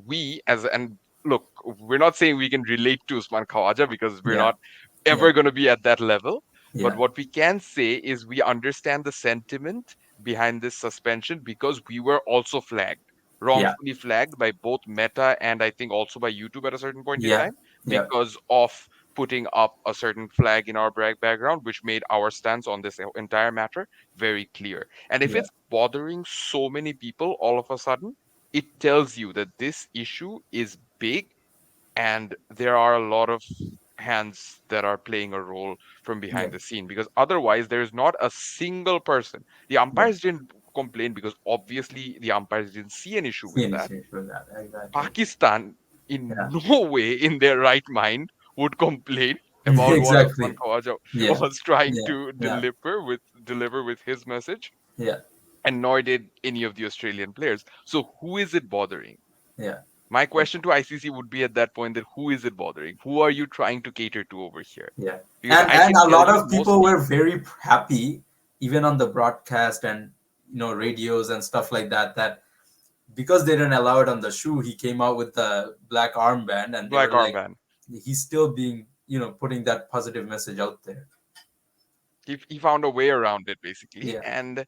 and look, we're not saying we can relate to Usman Khawaja because we're yeah, not yeah, ever going to be at that level, but yeah, what we can say is we understand the sentiment behind this suspension because we were also flagged, yeah, wrongfully flagged by both Meta and I think also by YouTube at a certain point in yeah, time yeah, because of putting up a certain flag in our background, which made our stance on this entire matter very clear. And if yeah, it's bothering so many people all of a sudden, it tells you that this issue is big and there are a lot of hands that are playing a role from yeah, behind the scene because otherwise there is not a single person. The yeah. umpires didn't complain because obviously the umpires didn't see an issue with that. Finish for that, exactly. Pakistan in Yeah, no way in their right mind would complain about what Usman Exactly. Khawaja Yeah. was trying Yeah. to Yeah. deliver with his message, Yeah. and nor did any of the Australian players. So who is it bothering? Yeah. My question to ICC would be at that point that who is it bothering? Who are you trying to cater to over here? Yeah. Because And I can a tell lot you of most people were people, very happy, even on the broadcast and radios and stuff like that. That because they didn't allow it on the shoe, he came out with the black armband, and they black were like, armband. he's still being putting that positive message out there. He found a way around it basically, Yeah. and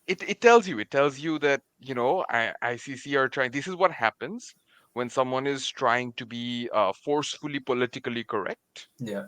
it tells you that ICC are trying. This is what happens when someone is trying to be forcefully politically correct, Yeah.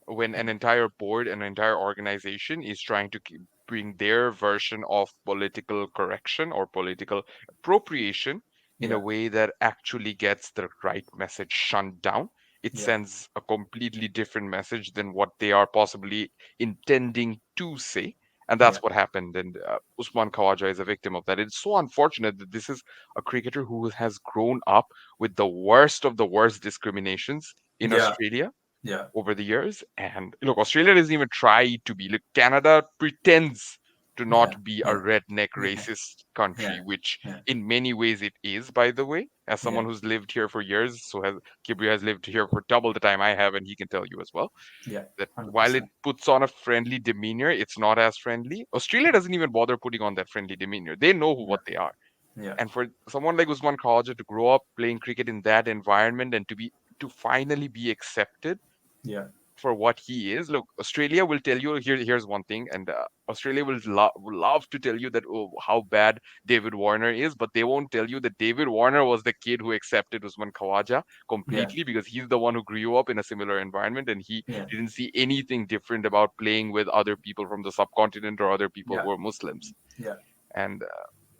when an entire board, an entire organization is trying to bring their version of political correction or political appropriation in a Yeah. way that actually gets the right message shunned down. It Yeah. sends a completely different message than what they are possibly intending to say. And Yeah. that's what happened. And Usman Khawaja is a victim of that. It's so unfortunate that this is a cricketer who has grown up with the worst of the worst discriminations in Yeah. Australia Yeah. over the years. And look, Australia doesn't even try to be. Look, Canada pretends to Yeah. not be a Yeah. redneck Yeah. racist country, Yeah. which Yeah. in many ways it is, by the way. As Yeah. someone who's lived here for years, so has Kibri has lived here for double the time I have, and he can tell you as well Yeah. that while it 100%. puts on a friendly demeanor, it's not as friendly. Australia doesn't even bother putting on that friendly demeanor. They know Yeah. what they are. Yeah. And for someone like Usman Khawaja to grow up playing cricket in that environment and to finally be accepted Yeah. for what he is. Look, Australia will tell you here's one thing, and Australia will love to tell you that how bad David Warner is, but they won't tell you that David Warner was the kid who accepted Usman Khawaja Yeah. completely because he's the one who grew up in a similar environment and he Yeah. didn't see anything different about playing with other people from the subcontinent or other people Yeah. who are Muslims. Yeah. And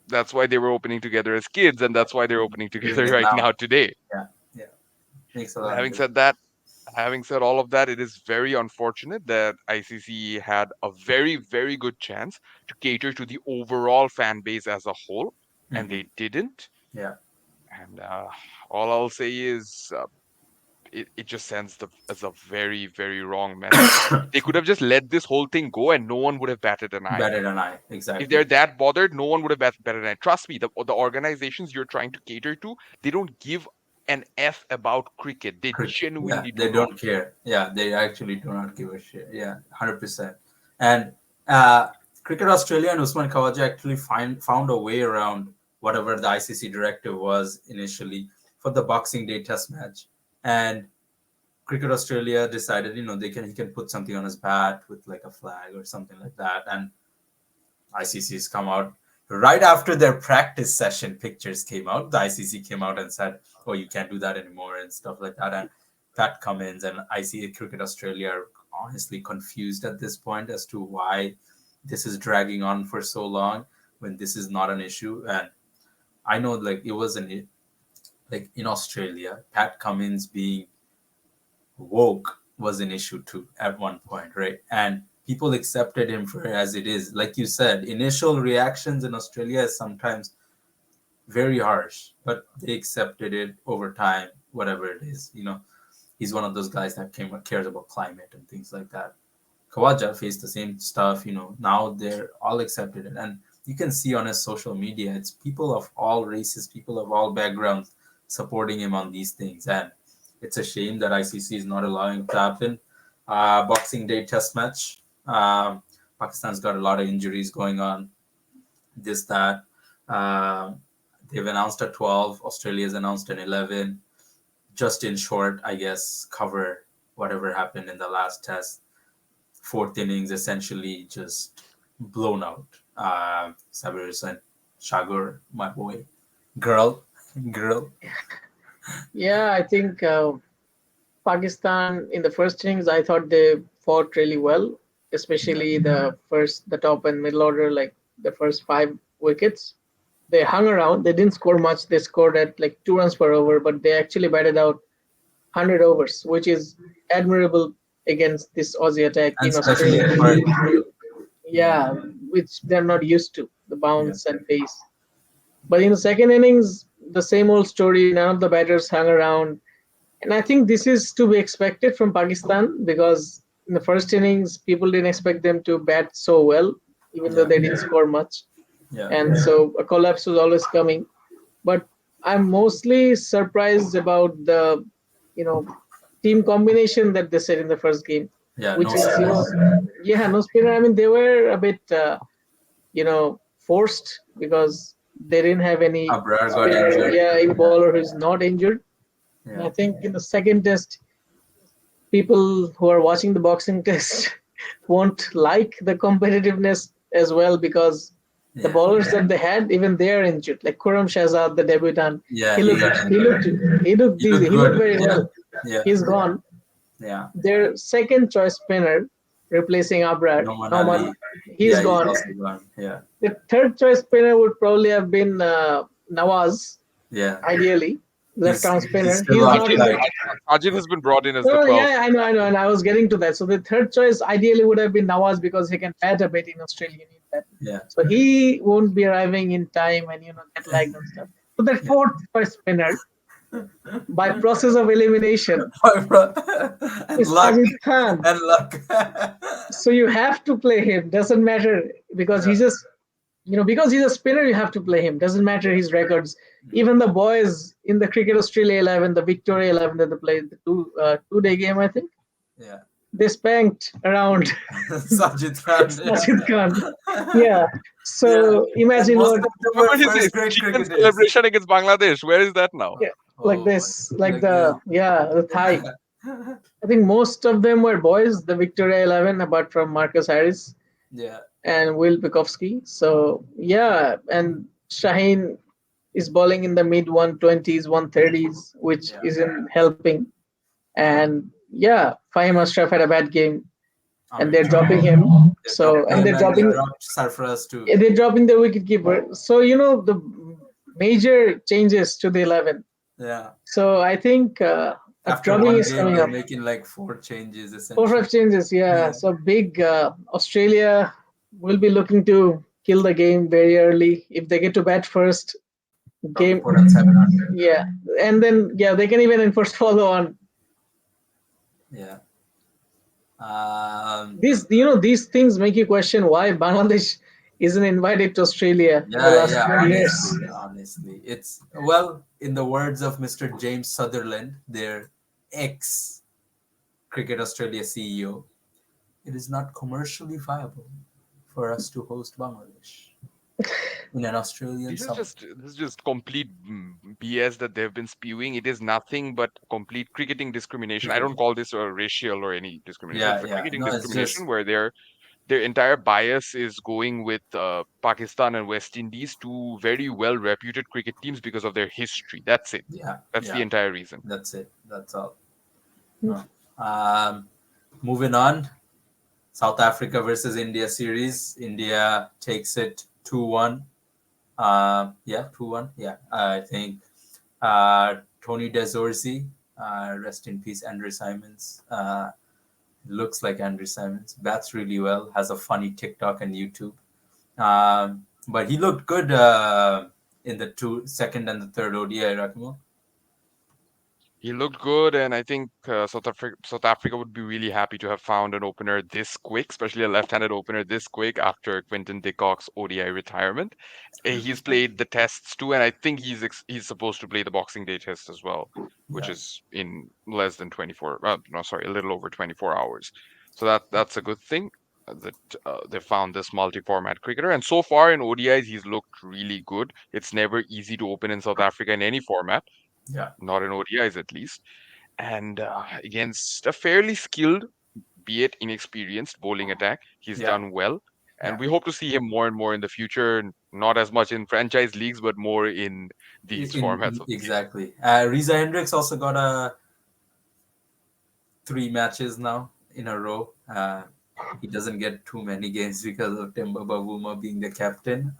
that's why they were opening together as kids, and that's why they're opening Doing together it right now. now today. Yeah. Yeah. Makes a But lot of having difference. said that, having said all of that, it is very unfortunate that ICC had a very, very good chance to cater to the overall fan base as a whole, and Hmm. they didn't. Yeah. And all I'll say is it just sends as a very, very wrong message. They could have just let this whole thing go, and no one would have batted an eye. Better than I. If Exactly. they're that bothered, no one would have batted an eye. Trust me, the organizations you're trying to cater to, they don't give an F about cricket. They Yeah, genuinely do they not. don't care. Yeah, they actually do not give a shit. Yeah, 100%. And Cricket Australia and Usman Khawaja actually found a way around whatever the ICC directive was initially for the Boxing Day Test match. And Cricket Australia decided, he can put something on his bat with like a flag or something like that. And ICC's come out right after their practice session pictures came out. The ICC came out and said, "Oh, you can't do that anymore" and stuff like that. And Pat Cummins and ICC Cricket Australia are honestly confused at this point as to why this is dragging on for so long when this is not an issue. And I know, like, it was like in Australia, Pat Cummins being woke was an issue too at one point, right? And people accepted him for as it is. Like you said, initial reactions in Australia is sometimes very harsh, but they accepted it over time, whatever it is. He's one of those guys that cares about climate and things like that. Kawaja faced the same stuff, now they're all accepted it. And you can see on his social media, it's people of all races, people of all backgrounds supporting him on these things. And it's a shame that ICC is not allowing it to happen. Boxing Day Test match. Pakistan's got a lot of injuries going on. This, that. Um they've announced a 12. Australia's announced an 11. Just in short, I guess, cover whatever happened in the last test. Fourth innings essentially just blown out. Sabir and Shagur, my boy, girl, girl. Yeah, I think Pakistan in the first innings, I thought they fought really well, Yeah, especially the top and middle order, like the first 5 wickets. They hung around. They didn't score much. They scored at like 2 runs per over, but they actually batted out 100 overs, which is admirable against this Aussie attack and in especially Australia. in Perth. Yeah, Yeah, which they're not used to, the yeah, bounce and pace. But in the second innings, the same old story. None of the batters hung around. And I think this is to be expected from Pakistan because in the first innings, people didn't expect them to bat so well, even though Yeah, they didn't score much. yeah, And so a collapse was always coming. But I'm mostly surprised about the, you know, team combination that they set in the first game, yeah. which No is, spinners. yeah, no spinner. I mean, they were a bit, forced because they didn't have any Abrar got spinner, injured. yeah, a Yeah, bowler who's not injured. And yeah, I think in the second test, people who are watching the boxing test won't like the competitiveness as well because the yeah, bowlers that they had, even they are injured. Like Khurram Shahzad, the debutant, yeah. he He looked, got he injured. looked, he looked, He looked he looked good. very Yeah, well. yeah, He's gone. yeah. Their second choice spinner, replacing Abrar, Noman Nauman, Ali. he's Yeah, he's gone. also gone. Yeah, The third choice spinner would probably have been Nawaz, yeah. ideally, left arm He's spinner. still He's on not in Sajid, the. flight. Sajid has been brought in as the No, 12th. yeah, I know, and I was getting to that. So the third choice ideally would have been Nawaz because he can bat a bit in Australia. You need that. Yeah, So he won't be arriving in time and get lagged and stuff. So the yeah. fourth choice spinner, by process of elimination, And is luck, Sajid Khan. and luck. So you have to play him. Doesn't matter because Yeah, he's just because he's a spinner. You have to play him. Doesn't matter his records. Even the boys in the Cricket Australia 11, the Victoria 11 that they played, the two-day game, I think yeah. they spanked around Sajid Khan. Sajid Khan. Yeah. Yeah. Yeah. So And imagine most what, of them were Remember his first grade achievement cricketers. celebration against Bangladesh? Where is that now? yeah, like Oh my, this, like like this. the Thai. Yeah. I think most of them were boys, the Victoria 11, apart from Marcus Harris Yeah. and Will Pikovsky. So, yeah. And Shaheen is bowling in the mid 120s, 130s, which Yeah. isn't helping. And yeah, Fahim Ashraf had a bad game and they're Amit. dropping him. They So, dropped and him they're and they dropping dropped Sarfaraz too. they're dropping the wicket keeper. So the major changes to the 11. Yeah. So I think a After drubbing one is game, coming they're up. making like four changes Four essentially. five changes, yeah. Yeah. So big Australia will be looking to kill the game very early. If they get to bat first, Probably game, put on 700. yeah, and then yeah, they can even enforce follow on. Yeah. Um, These things make you question why Bangladesh isn't invited to Australia in the yeah, last yeah, 20 years. honestly. It's, well, in the words of Mr. James Sutherland, their ex Cricket Australia CEO, it is not commercially viable for us to host Bangladesh in an Australian summer. This is just complete BS that they've been spewing. It is nothing but complete cricketing discrimination. I don't Cricket. call this a racial or any discrimination. Yeah, It's a yeah. cricketing No, it's discrimination just, where their entire bias is going with Pakistan and West Indies, two very well reputed cricket teams because of their history. That's it. yeah, That's the yeah. entire reason. That's it. That's all. No. Moving on. South Africa versus India series. India takes it 2-1. Yeah, 2-1. Yeah, I think Tony Desorzi, rest in peace, Andrew Simons. Looks like Andrew Simons. Bats really well. Has a funny TikTok and YouTube. But he looked good in the second and the third ODI, Rakimo. He looked good, and I think South Africa would be really happy to have found an opener this quick, especially a left-handed opener this quick after Quinton de Kock's ODI retirement. He's played the tests too, and I think he's supposed to play the Boxing Day test as well, which Yeah, is in less than 24. No, sorry, a little over 24 hours. So that's a good thing that they found this multi-format cricketer. And so far in ODIs, he's looked really good. It's never easy to open in South Africa in any format, yeah, not in ODIs at least, and against a fairly skilled, be it inexperienced bowling attack, he's yeah, done well. yeah. And we hope to see him more and more in the future, not as much in franchise leagues, but more in these formats of the game. Exactly. Riza Hendricks also got a 3 matches now in a row. He doesn't get too many games because of Timba Bavuma being the captain.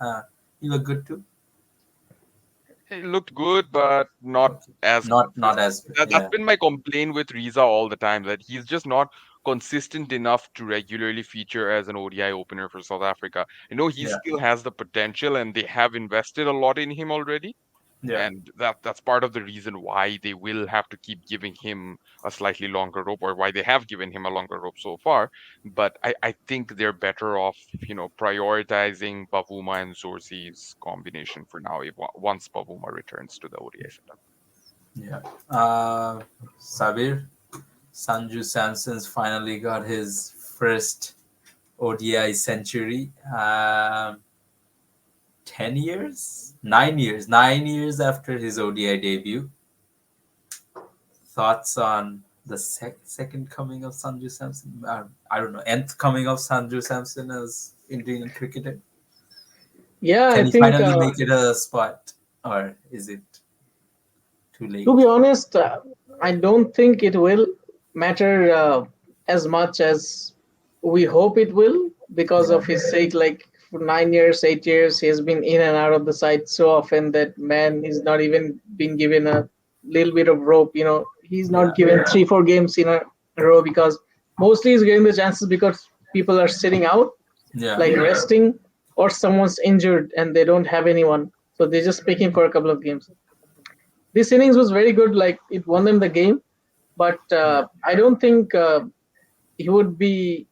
He looked good too. He looked good, but not Okay. as Not consistent. as, That's yeah, been my complaint with Riza all the time, that he's just not consistent enough to regularly feature as an ODI opener for South Africa. You know, he yeah, still has the potential, and they have invested a lot in him already. Yeah. and that's part of the reason why they will have to keep giving him a slightly longer rope, or why they have given him a longer rope so far. But I think they're better off, prioritizing Bavuma and Zorzi's combination for now, once Bavuma returns to the ODI setup. Yeah. Sabir, Sanju Samson's finally got his first ODI century. 10 years? 9 years. 9 years after his ODI debut. Thoughts on the second coming of Sanju Samson? I don't know, nth coming of Sanju Samson as Indian cricketer? Yeah, Can I he think finally make it a spot? Or is it too to be late? honest, I don't think it will matter as much as we hope it will, because Yeah. of his sake. Like for 9 years, 8 years, he has been in and out of the side so often that man is not even been given a little bit of rope. He's Yeah. not given 3, 4 games in a row, because mostly he's getting the chances because people are sitting out, Yeah. like resting, or someone's injured and they don't have anyone, so they just pick him for a couple of games. This innings was very good. Like it won them the game, but Yeah. I don't think he would be,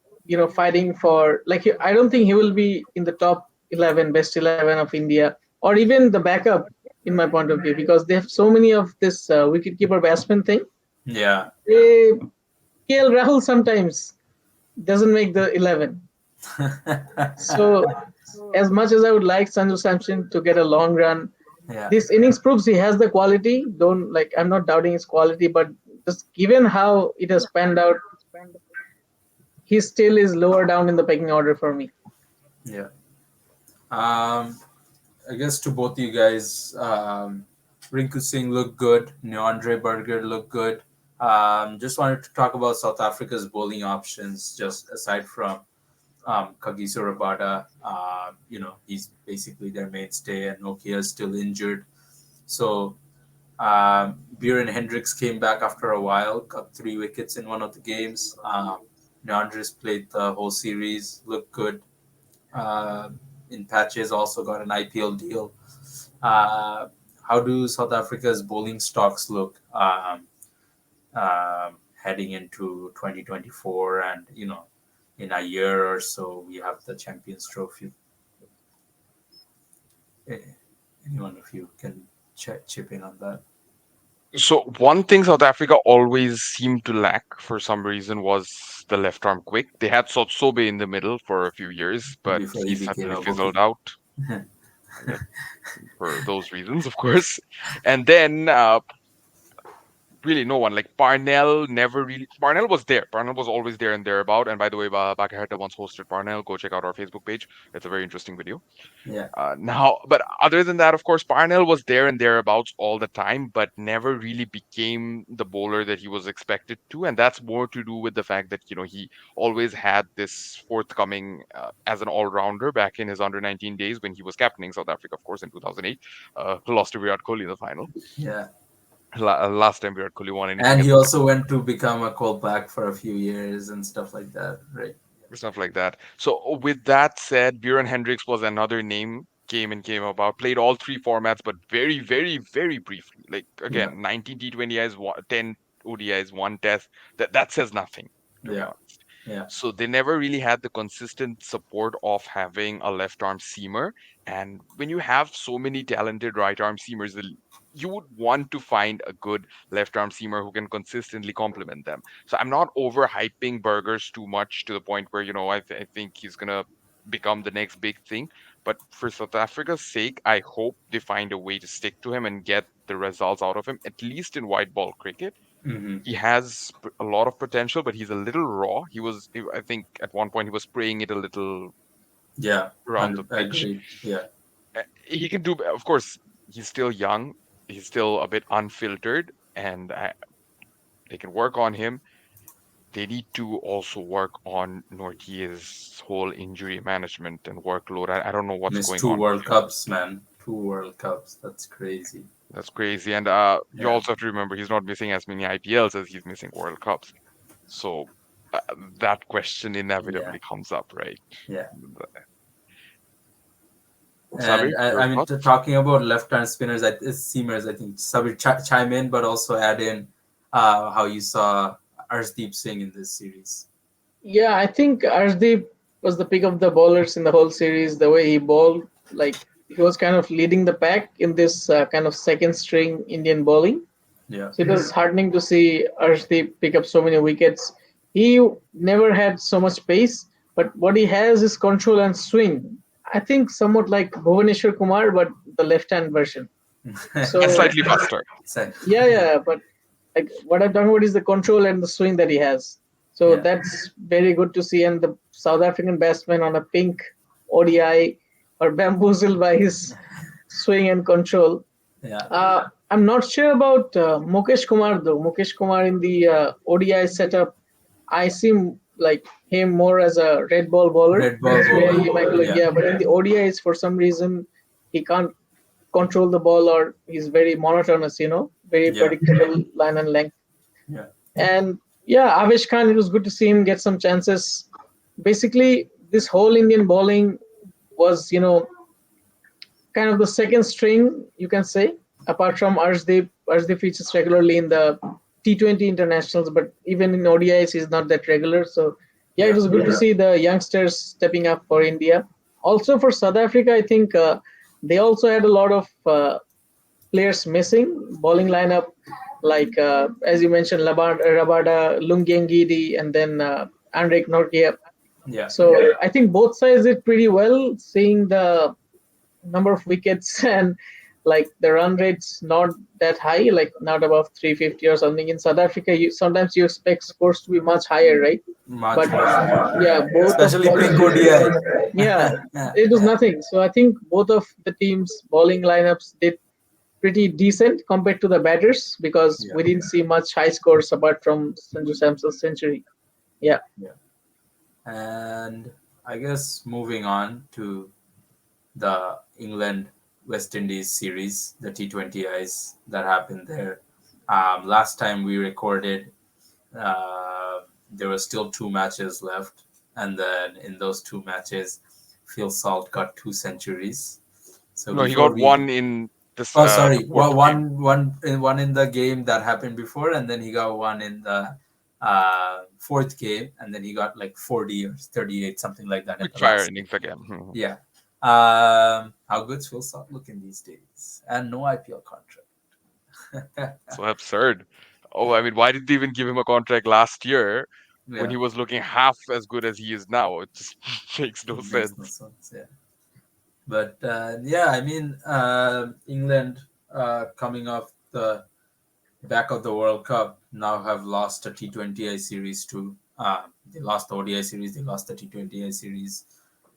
fighting for like. I don't think he will be in the top 11, best 11 of India, or even the backup, in my point of view, because they have so many of this wicketkeeper batsman thing. Yeah. They, KL Rahul sometimes doesn't make the 11. So as much as I would like Sanju Samson to get a long run, Yeah. this innings proves he has the quality. Don't like I'm not doubting his quality, but just given how it has panned out, he still is lower down in the pecking order for me. Yeah. Um, I guess to both you guys, Rinku Singh looked good. Neandre Berger looked good. Just wanted to talk about South Africa's bowling options, just aside from Kagiso Rabada. He's basically their mainstay, and Nokia is still injured. So Buren Hendricks came back after a while, got 3 wickets in one of the games. Neandres played the whole series, looked good. Uh, in patches, also got an IPL deal. Uh, how do South Africa's bowling stocks look heading into 2024? And, in a year or so, we have the Champions Trophy. Eh, Anyone of you can chip in on that? So one thing South Africa always seemed to lack for some reason was the left arm quick. They had Sotsobe in the middle for a few years, but Before he he became suddenly a fizzled bookie. out. Yeah, for those reasons, of course. And then really no one, like Parnell never really. Parnell was there. Parnell was always there and thereabout. And by the way, Bakaheta once hosted Parnell. Go check out our Facebook page. It's a very interesting video. Yeah. Now, but other than that, of course, Parnell was there and thereabouts all the time, but never really became the bowler that he was expected to. And that's more to do with the fact that, he always had this forthcoming as an all rounder back in his under 19 days when he was captaining South Africa, of course, in 2008. Lost to Virat Kohli in the final. Yeah. Last time Virat Kohli won anything And at he the also went to become a callback for a few years and stuff like that, right? stuff like that. So with that said, Buren Hendricks was another name, came about, played all three formats, but very, very, very briefly. Like Yeah. again, 19 T20Is, 10 ODIs, one test. That says nothing, to be Yeah. honest. Yeah. So they never really had the consistent support of having a left arm seamer. And when you have so many talented right arm seamers, you would want to find a good left arm seamer who can consistently complement them. So I'm not overhyping Burgers too much to the point where, I think he's going to become the next big thing. But for South Africa's sake, I hope they find a way to stick to him and get the results out of him, at least in white ball cricket. Mm-hmm. He has a lot of potential, but he's a little raw. I think, at one point he was spraying it a little Yeah. around the pitch. Agreed. Yeah. He can do, of course, he's still young. He's still a bit unfiltered, and they can work on him. They need to also work on Nortier's whole injury management and workload. I don't know what's Missed going two on with World him. Cups, man. 2 World Cups. That's crazy. That's crazy. And you Yeah. also have to remember he's not missing as many IPLs as he's missing World Cups. So uh, that question Yeah. inevitably comes up, right? Yeah. Sabir, And your I mean, thoughts? talking about left-hand spinners, seamers, I think Sabir chime in, but also add in how you saw Arshdeep Singh in this series. Yeah, I think Arshdeep was the pick of the bowlers in the whole series. The way he bowled, like he was kind of leading the pack in this kind of second string Indian bowling. Yeah, So it was heartening to see Arshdeep pick up so many wickets. He never had so much pace, but what he has is control and swing. I think somewhat like Bhuvaneshwar Kumar, but the left-hand version. And So slightly faster. so, yeah, but like what I'm talking about is the control and the swing that he has. So yeah, that's very good to see. And the South African batsman on a pink ODI or bamboozled by his swing and control. yeah, I'm not sure about Mukesh Kumar though. Mukesh Kumar in the ODI setup, I see like him more as a red ball bowler. red ball That's where bowler. he might go. Yeah, Yeah, but in the ODIs, for some reason, he can't control the ball or he's very monotonous. Very yeah, predictable line and length. yeah, And yeah, Avesh Khan, it was good to see him get some chances. Basically, this whole Indian bowling was, kind of the second string, you can say, apart from Arshdeep. Arshdeep features regularly in the T20 internationals, but even in ODIs, he's not that regular. So, yeah, it yeah, was good to see the youngsters stepping up for India. Also, for South Africa, I think they also had a lot of players missing, bowling lineup, like, as you mentioned, Rabada, Lungiengidi, and then Andrik Nortje. yeah, So I think both sides did pretty well, seeing the number of wickets and like the run rates not that high, like not above 350 or something. In South Africa, sometimes you expect scores to be much higher, right? much But much higher. yeah, both of Especially pink ODI. yeah, Yeah, it was nothing. So I think both of the teams' bowling lineups did pretty decent compared to the batters because yeah, we didn't see much high scores apart from Sanju Samson's century. Yeah. yeah. And I guess moving on to the England West Indies series, the T20Is that happened there. Last time we recorded, there were still two matches left, and then in those two matches, Phil Salt got two centuries. So No, he before got we, one in this oh the sorry, fourth game. one in the game that happened before, and then he got one in the fourth game, and then he got like 40 or 38, something like that in Quick the fire last game. innings again. Mhm. Yeah. How good's Phil Salt looking these days? And no IPL contract. So absurd. Oh, I mean, why did they even give him a contract last year when Yeah, he was looking half as good as he is now? It just makes no it makes no sense. sense. Yeah, but yeah, I mean, England coming off the back of the World Cup now have lost a T20I series too. They lost the ODI series. They lost the T20I series.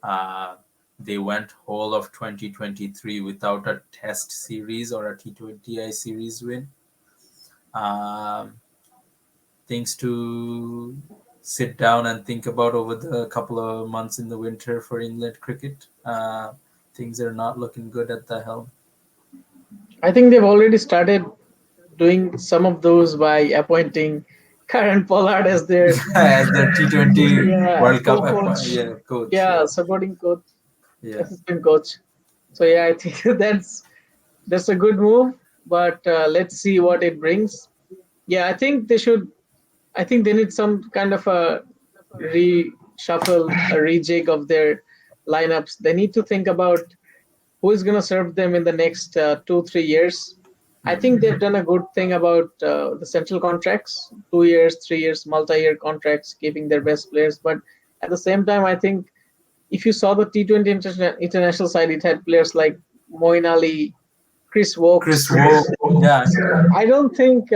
Uh, they went whole of 2023 without a Test series or a T20I series win. Um, things to sit down and think about over the couple of months in the winter for England cricket. Things are not looking good at the helm. I think they've already started doing some of those by appointing Karen Pollard as their As the T20 yeah, World Cup co-coach. yeah, coach. Yeah, Yeah, supporting coach, yeah, assistant coach. So yeah, I think that's a good move, but let's see what it brings. Yeah, I think they should. I think they need some kind of a reshuffle, a rejig of their lineups. They need to think about who is going to serve them in the next 2 3 years. I hmm, think they've done a good thing about the central contracts, 2 years, 3 years, multi-year contracts, keeping their best players. But at the same time, I think if you saw the T20 international side, it had players like Moeen Ali, Chris Chris Wokes. Woke. Yeah, I don't think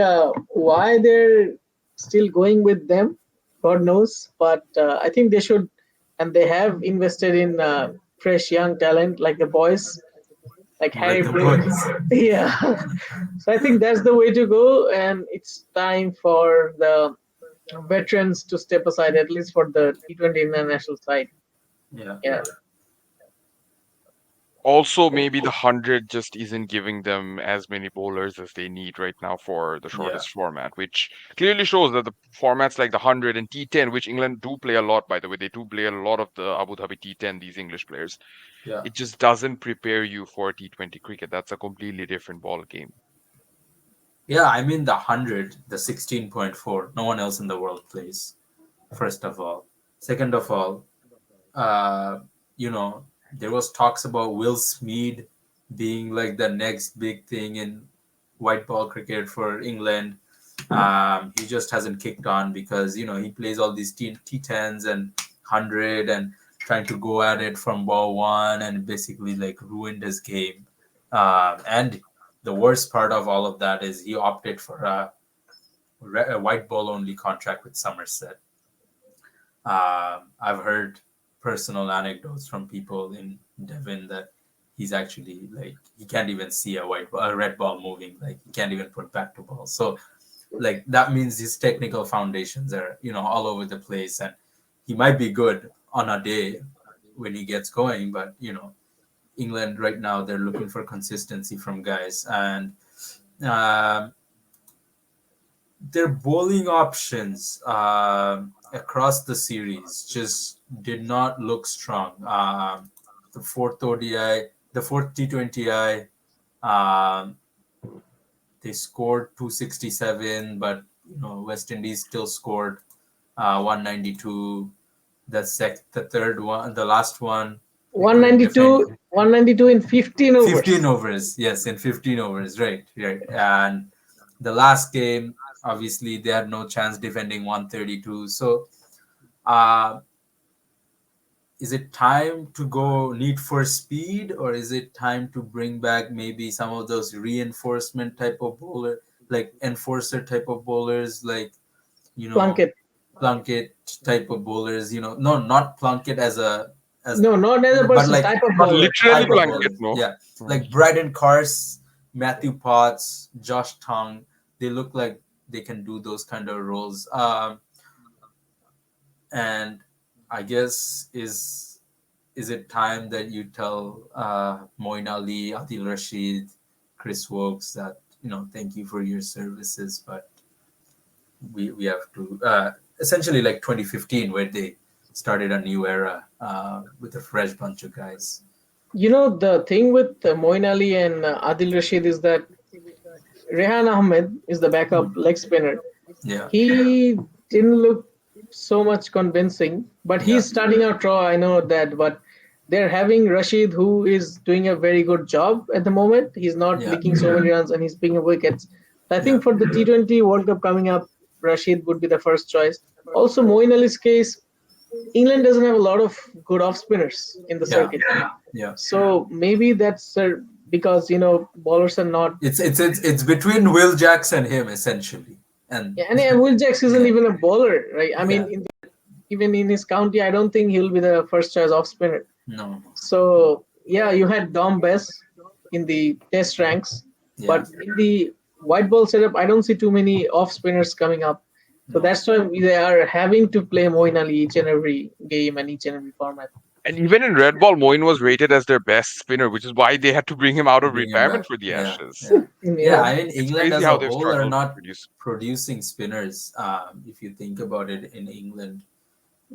why they're still going with them. God knows, but I think they should, and they have invested in fresh young talent like the boys, like like Harry the Brook. boys. Yeah, so I think that's the way to go, and it's time for the veterans to step aside, at least for the T20 international side. Yeah. Yeah. Also, maybe the 100 just isn't giving them as many bowlers as they need right now for the Yeah, shortest format, which clearly shows that the formats like the 100 and T10, which England do play a lot, by the way, they do play a lot of the Abu Dhabi T10, these English players. yeah, It just doesn't prepare you for T20 cricket. That's a completely different ball game. yeah. I mean, the 100, the 16.4, no one else in the world plays. First of all, second of all, uh, you know, there was talks about Will Smeed being like the next big thing in white ball cricket for England. He just hasn't kicked on because he plays all these T10s and 100 and trying to go at it from ball one and basically like ruined his game. And the worst part of all of that is he opted for a white ball only contract with Somerset. I've heard personal anecdotes from people in Devon that he's actually like he can't even see a red ball moving, like he can't even put back to ball. So like that means his technical foundations are all over the place, and he might be good on a day when he gets going, but England right now they're looking for consistency from guys, and um their bowling options across the series just did not look strong. The fourth ODI, the fourth T20I, um, they scored 267, but West Indies still scored 192. The third one, the last one, they couldn't defend. 192 in 15 overs. 15 overs, yes, in 15 overs, right, right. And the last game, obviously, they had no chance defending 132. So, uh, is it time to go need for speed, or is it time to bring back maybe some of those reinforcement type of bowler, like enforcer type of bowlers, like you know Plunkett. Plunkett type of bowlers? No, not Plunkett as No, not as a but person, like type of Not bowler. literally type of Plunkett, bowlers. no. Yeah, Hmm. like Bryden Cars, Matthew Potts, Josh Tongue. They look like they can do those kind of roles. And I guess is it time that you tell Moin Ali, Adil Rashid, Chris Wokes that thank you for your services, but we have to essentially like 2015 where they started a new era with a fresh bunch of guys. The thing with Moin Ali and Adil Rashid is that Rehan Ahmed is the backup leg spinner. Yeah, He didn't look so much convincing, but yeah, he's starting out raw. I know that, but they're having Rashid, who is doing a very good job at the moment. He's not yeah, leaking so many runs and he's picking up wickets. I yeah, think for the T20 World Cup coming up, Rashid would be the first choice. Also, Moin Ali's case, England doesn't have a lot of good off spinners in the yeah, circuit. yeah. So maybe that's because bowlers are not. It's between Will Jacks and him essentially, and Yeah, and Will Jacks isn't yeah, even a bowler, right? I yeah, mean, even in his county, I don't think he'll be the first choice off spinner. no, So yeah, you had Dom Bess in the test ranks, yeah, but in the white ball setup, I don't see too many off spinners coming up. So no, that's why they are having to play Moin Ali each and every game and each and every format. And even in red ball, Moin was rated as their best spinner, which is why they had to bring him out of bring him back. retirement for the Yeah, Ashes. yeah, yeah. Yeah, I mean, It's England crazy as how a they've whole are struggled to not produce. producing spinners. If you think about it, in England,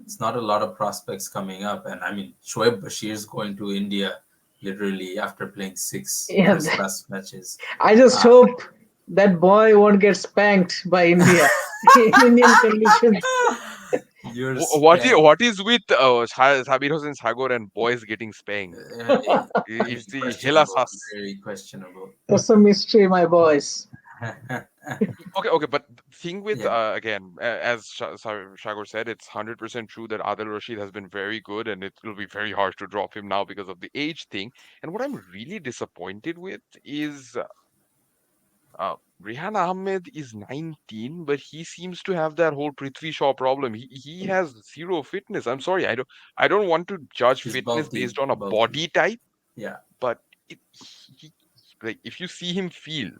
it's not a lot of prospects coming up, and I mean, Shoaib Bashir's going to India literally after playing six yeah. first-class matches. I just Uh, hope that boy won't get spanked by India in Indian conditions. you're What is spanked. what is with Sabir Hossain Sagar and boys getting spanked? I mean, It's the Hela questionable, Sas. very questionable. There's some mystery, my boys. Okay, but the thing with Yeah, again, as Shagor said, it's 100% true that Adil Rashid has been very good, and it will be very hard to drop him now because of the age thing. And what I'm really disappointed with is Rehan Ahmed is 19, but he seems to have that whole Prithvi Shaw problem. He has zero fitness. I'm sorry, I don't want to judge he's fitness bulky, based on a bulky. body type, Yeah, but it, he, like if you see him field,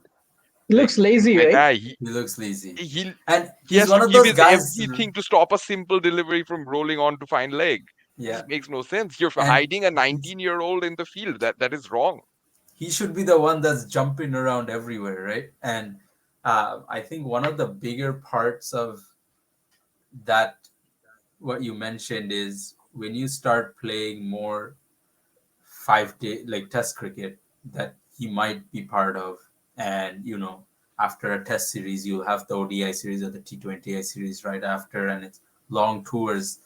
He like looks lazy, my right? guy, he looks lazy, he and he he's has one to of give those his guys. everything to stop a simple delivery from rolling on to fine leg. Yeah, This makes no sense. You're and hiding a he's 19-year-old in the field. That is wrong. he should be the one that's jumping around everywhere, right? And I think one of the bigger parts of that, what you mentioned, is when you start playing more 5 day like test cricket that he might be part of, and after a test series you'll have the ODI series or the T20I series right after, and it's long tours.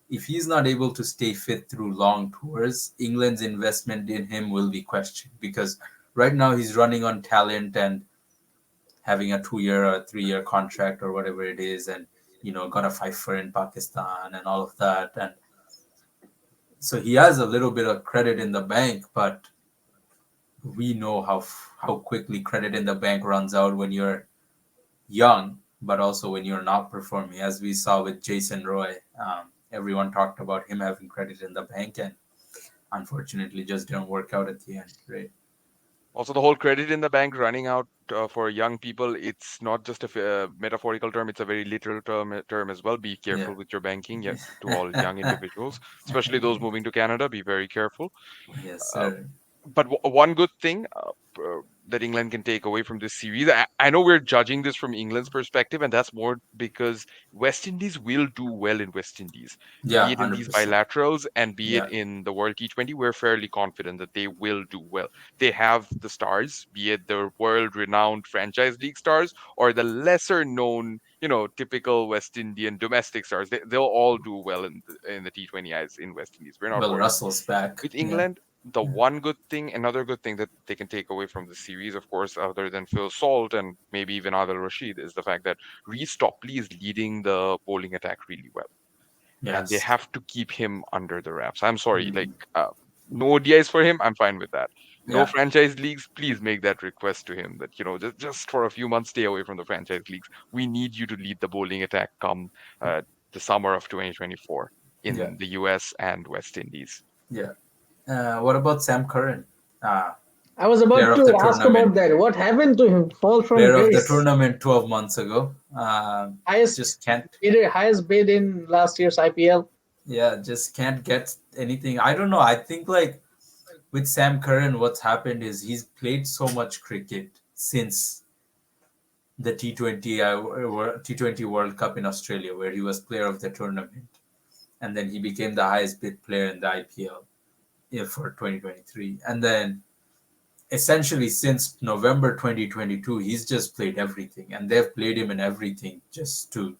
If he's not able to stay fit through long tours, England's investment in him will be questioned, because right now he's running on talent and having a 2 year or 3 year contract or whatever it is, and got a fight for in Pakistan and all of that, and so he has a little bit of credit in the bank. But we know how quickly credit in the bank runs out when you're young, but also when you're not performing, as we saw with Jason Roy. Everyone talked about him having credit in the bank, and unfortunately just didn't work out at the end, right? Also, the whole credit in the bank running out for young people, it's not just a metaphorical term, it's a very literal term as well. Be Yeah. careful with your banking, yeah, to all young individuals, especially those moving to Canada. Be very careful. Yes, Uh, sir. but one good thing that England can take away from this series, I know we're judging this from England's perspective, and that's more because West Indies will do well in West Indies, Yeah, be it in these 100%. bilaterals and be it Yeah. in the World T20. We're fairly confident that they will do well. They have the stars, be it the world-renowned franchise league stars or the lesser-known, typical West Indian domestic stars. They'll all do well in the T20Is in West Indies. We're not Well, worried. Russell's back. With Yeah. England, the one good thing, another good thing that they can take away from the series, of course, other than Phil Salt and maybe even Adil Rashid, is the fact that Reece Topley is leading the bowling attack really well, and they Yes. have to keep him under the wraps. I'm sorry, Mhm. no ODIs for him. I'm fine with that. No Yeah. franchise leagues. Please make that request to him that just for a few months stay away from the franchise leagues. We need you to lead the bowling attack come uh, the summer of 2024 Yeah. in the US and West Indies. Yeah. What about Sam Curran? I was Player about of the to ask about tournament. that. What happened to him? Fall from Player of the grace. tournament 12 months ago. Highest Just can't. highest bid in last year's IPL. Yeah, just can't get anything. I don't know. I think like with Sam Curran, what's happened is he's played so much cricket since the T20 World Cup in Australia, where he was player of the tournament, and then he became the highest bid player in the IPL, for 2023, and then essentially since November 2022, he's just played everything, and they've played him in everything just to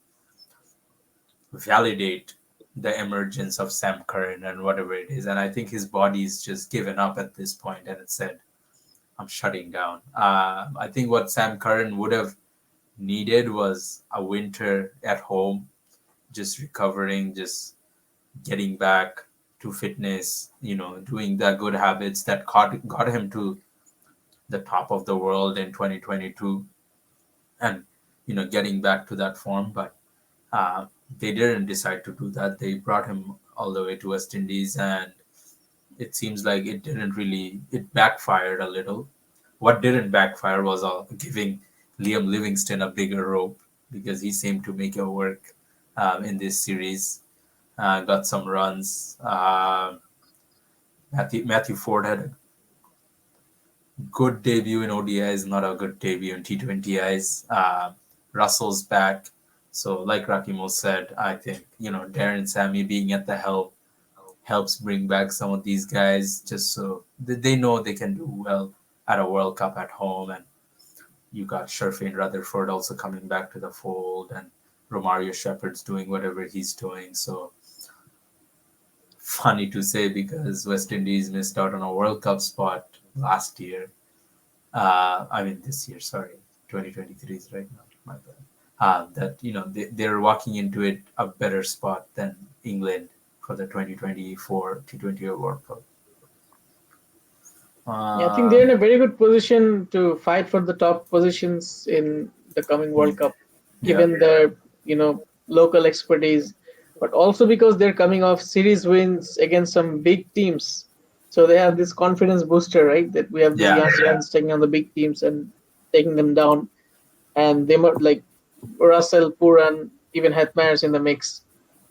validate the emergence of Sam Curran and whatever it is. And I think his body's just given up at this point, and it said, "I'm shutting down." I think what Sam Curran would have needed was a winter at home, just recovering, just getting back to fitness, doing the good habits that got him to the top of the world in 2022, and getting back to that form. But uh, they didn't decide to do that. They brought him all the way to West Indies, and it seems like it backfired a little. What didn't backfire was giving Liam Livingston a bigger rope, because he seemed to make it work in this series. Got some runs. Matthew Ford had a good debut in ODIs, not a good debut in T20Is. Russell's back. So, like Rakimo said, I think, Darren Sammy being at the help helps bring back some of these guys, just so they know they can do well at a World Cup at home. And you got Sherfane Rutherford also coming back to the fold, and Romario Shepherd's doing whatever he's doing. So, funny to say, because West Indies missed out on a World Cup spot last year. This year, sorry, 2023 is right now, my bad. That they're walking into it a better spot than England for the 2024 T20 World Cup. Yeah, I think they're in a very good position to fight for the top positions in the coming World Cup, Yeah, given their local expertise, but also because they're coming off series wins against some big teams. So they have this confidence booster, right? That we have these yeah, young guns taking on the big teams and taking them down, and they might like Russell, Puran, even Hetmeyer's in the mix.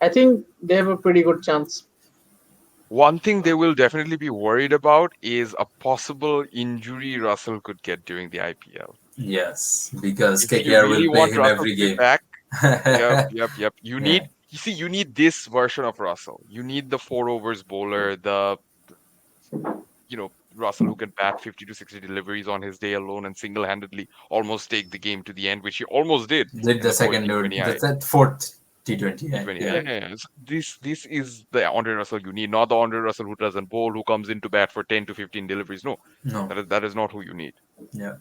I think they have a pretty good chance. One thing they will definitely be worried about is a possible injury Russell could get during the IPL. Yes, because If you KKR will really play want him Russell every to be game. back, yep. Yeah, You need this version of Russell. You need the four overs bowler, Russell who can bat 50 to 60 deliveries on his day alone and single-handedly almost take the game to the end, which he almost did did in the the fourth second dude, T20I. that fourth T20. Yeah, T20, yeah. yeah. So this is the Andre Russell you need, not the Andre Russell who doesn't bowl, who comes in to bat for 10 to 15 deliveries. No, No, that is not who you need. yeah,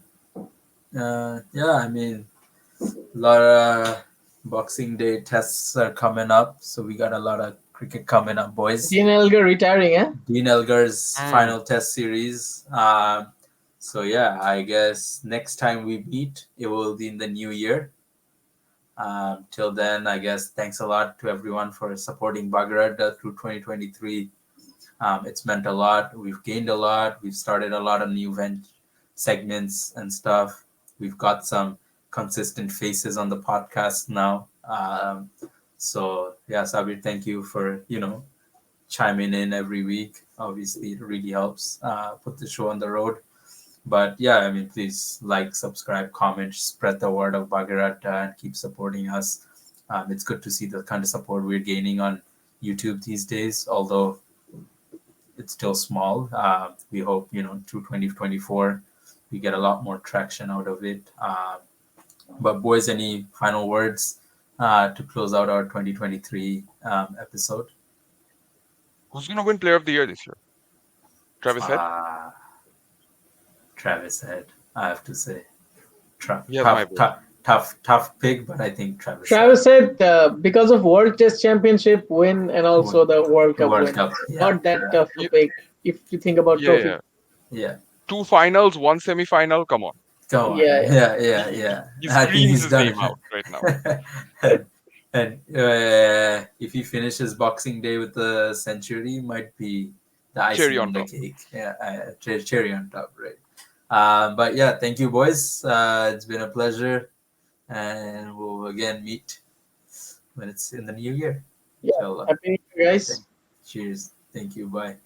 yeah. I mean, a lot of Boxing Day tests are coming up, so we got a lot of cricket coming up, boys. Dean Elgar retiring, eh? Dean Elgar's Mm. final test series. So yeah, I guess next time we meet, it will be in the new year. Till then, I guess thanks a lot to everyone for supporting Bhagarada through 2023. It's meant a lot. We've gained a lot. We've started a lot of new segments and stuff. We've got some consistent faces on the podcast now. So yeah, Sabir, thank you for chiming in every week. Obviously, it really helps put the show on the road. But yeah, I mean, please like, subscribe, comment, spread the word of Bhagarata, and keep supporting us. It's good to see the kind of support we're gaining on YouTube these days, although it's still small. We hope, through 2024, we get a lot more traction out of it. But, boys, any final words to close out our 2023 episode? Who's gonna win Player of the Year this year? Travis Head. Uh, Travis Head, I have to say. Tough, He has my tough, vote. tough, tough pick, but I think Travis. Travis said because of World Test Championship win and also the World Cup World win. Cup. Yeah, Not that tough to You- pick if you think about Yeah, trophy. yeah. yeah. Two finals, one semi-final. Come on, Come on. Yeah, yeah. Yeah. he I think screams he's his done name out right now. it. And if he finishes Boxing Day with a century, might be the icing Cherry on on the top. cake. Yeah, cherry on top, right? But yeah, thank you, boys. It's been a pleasure, and we'll again meet when it's in the new year. Yeah. Inshallah. Happy New Year, guys. Cheers. Thank you. Bye.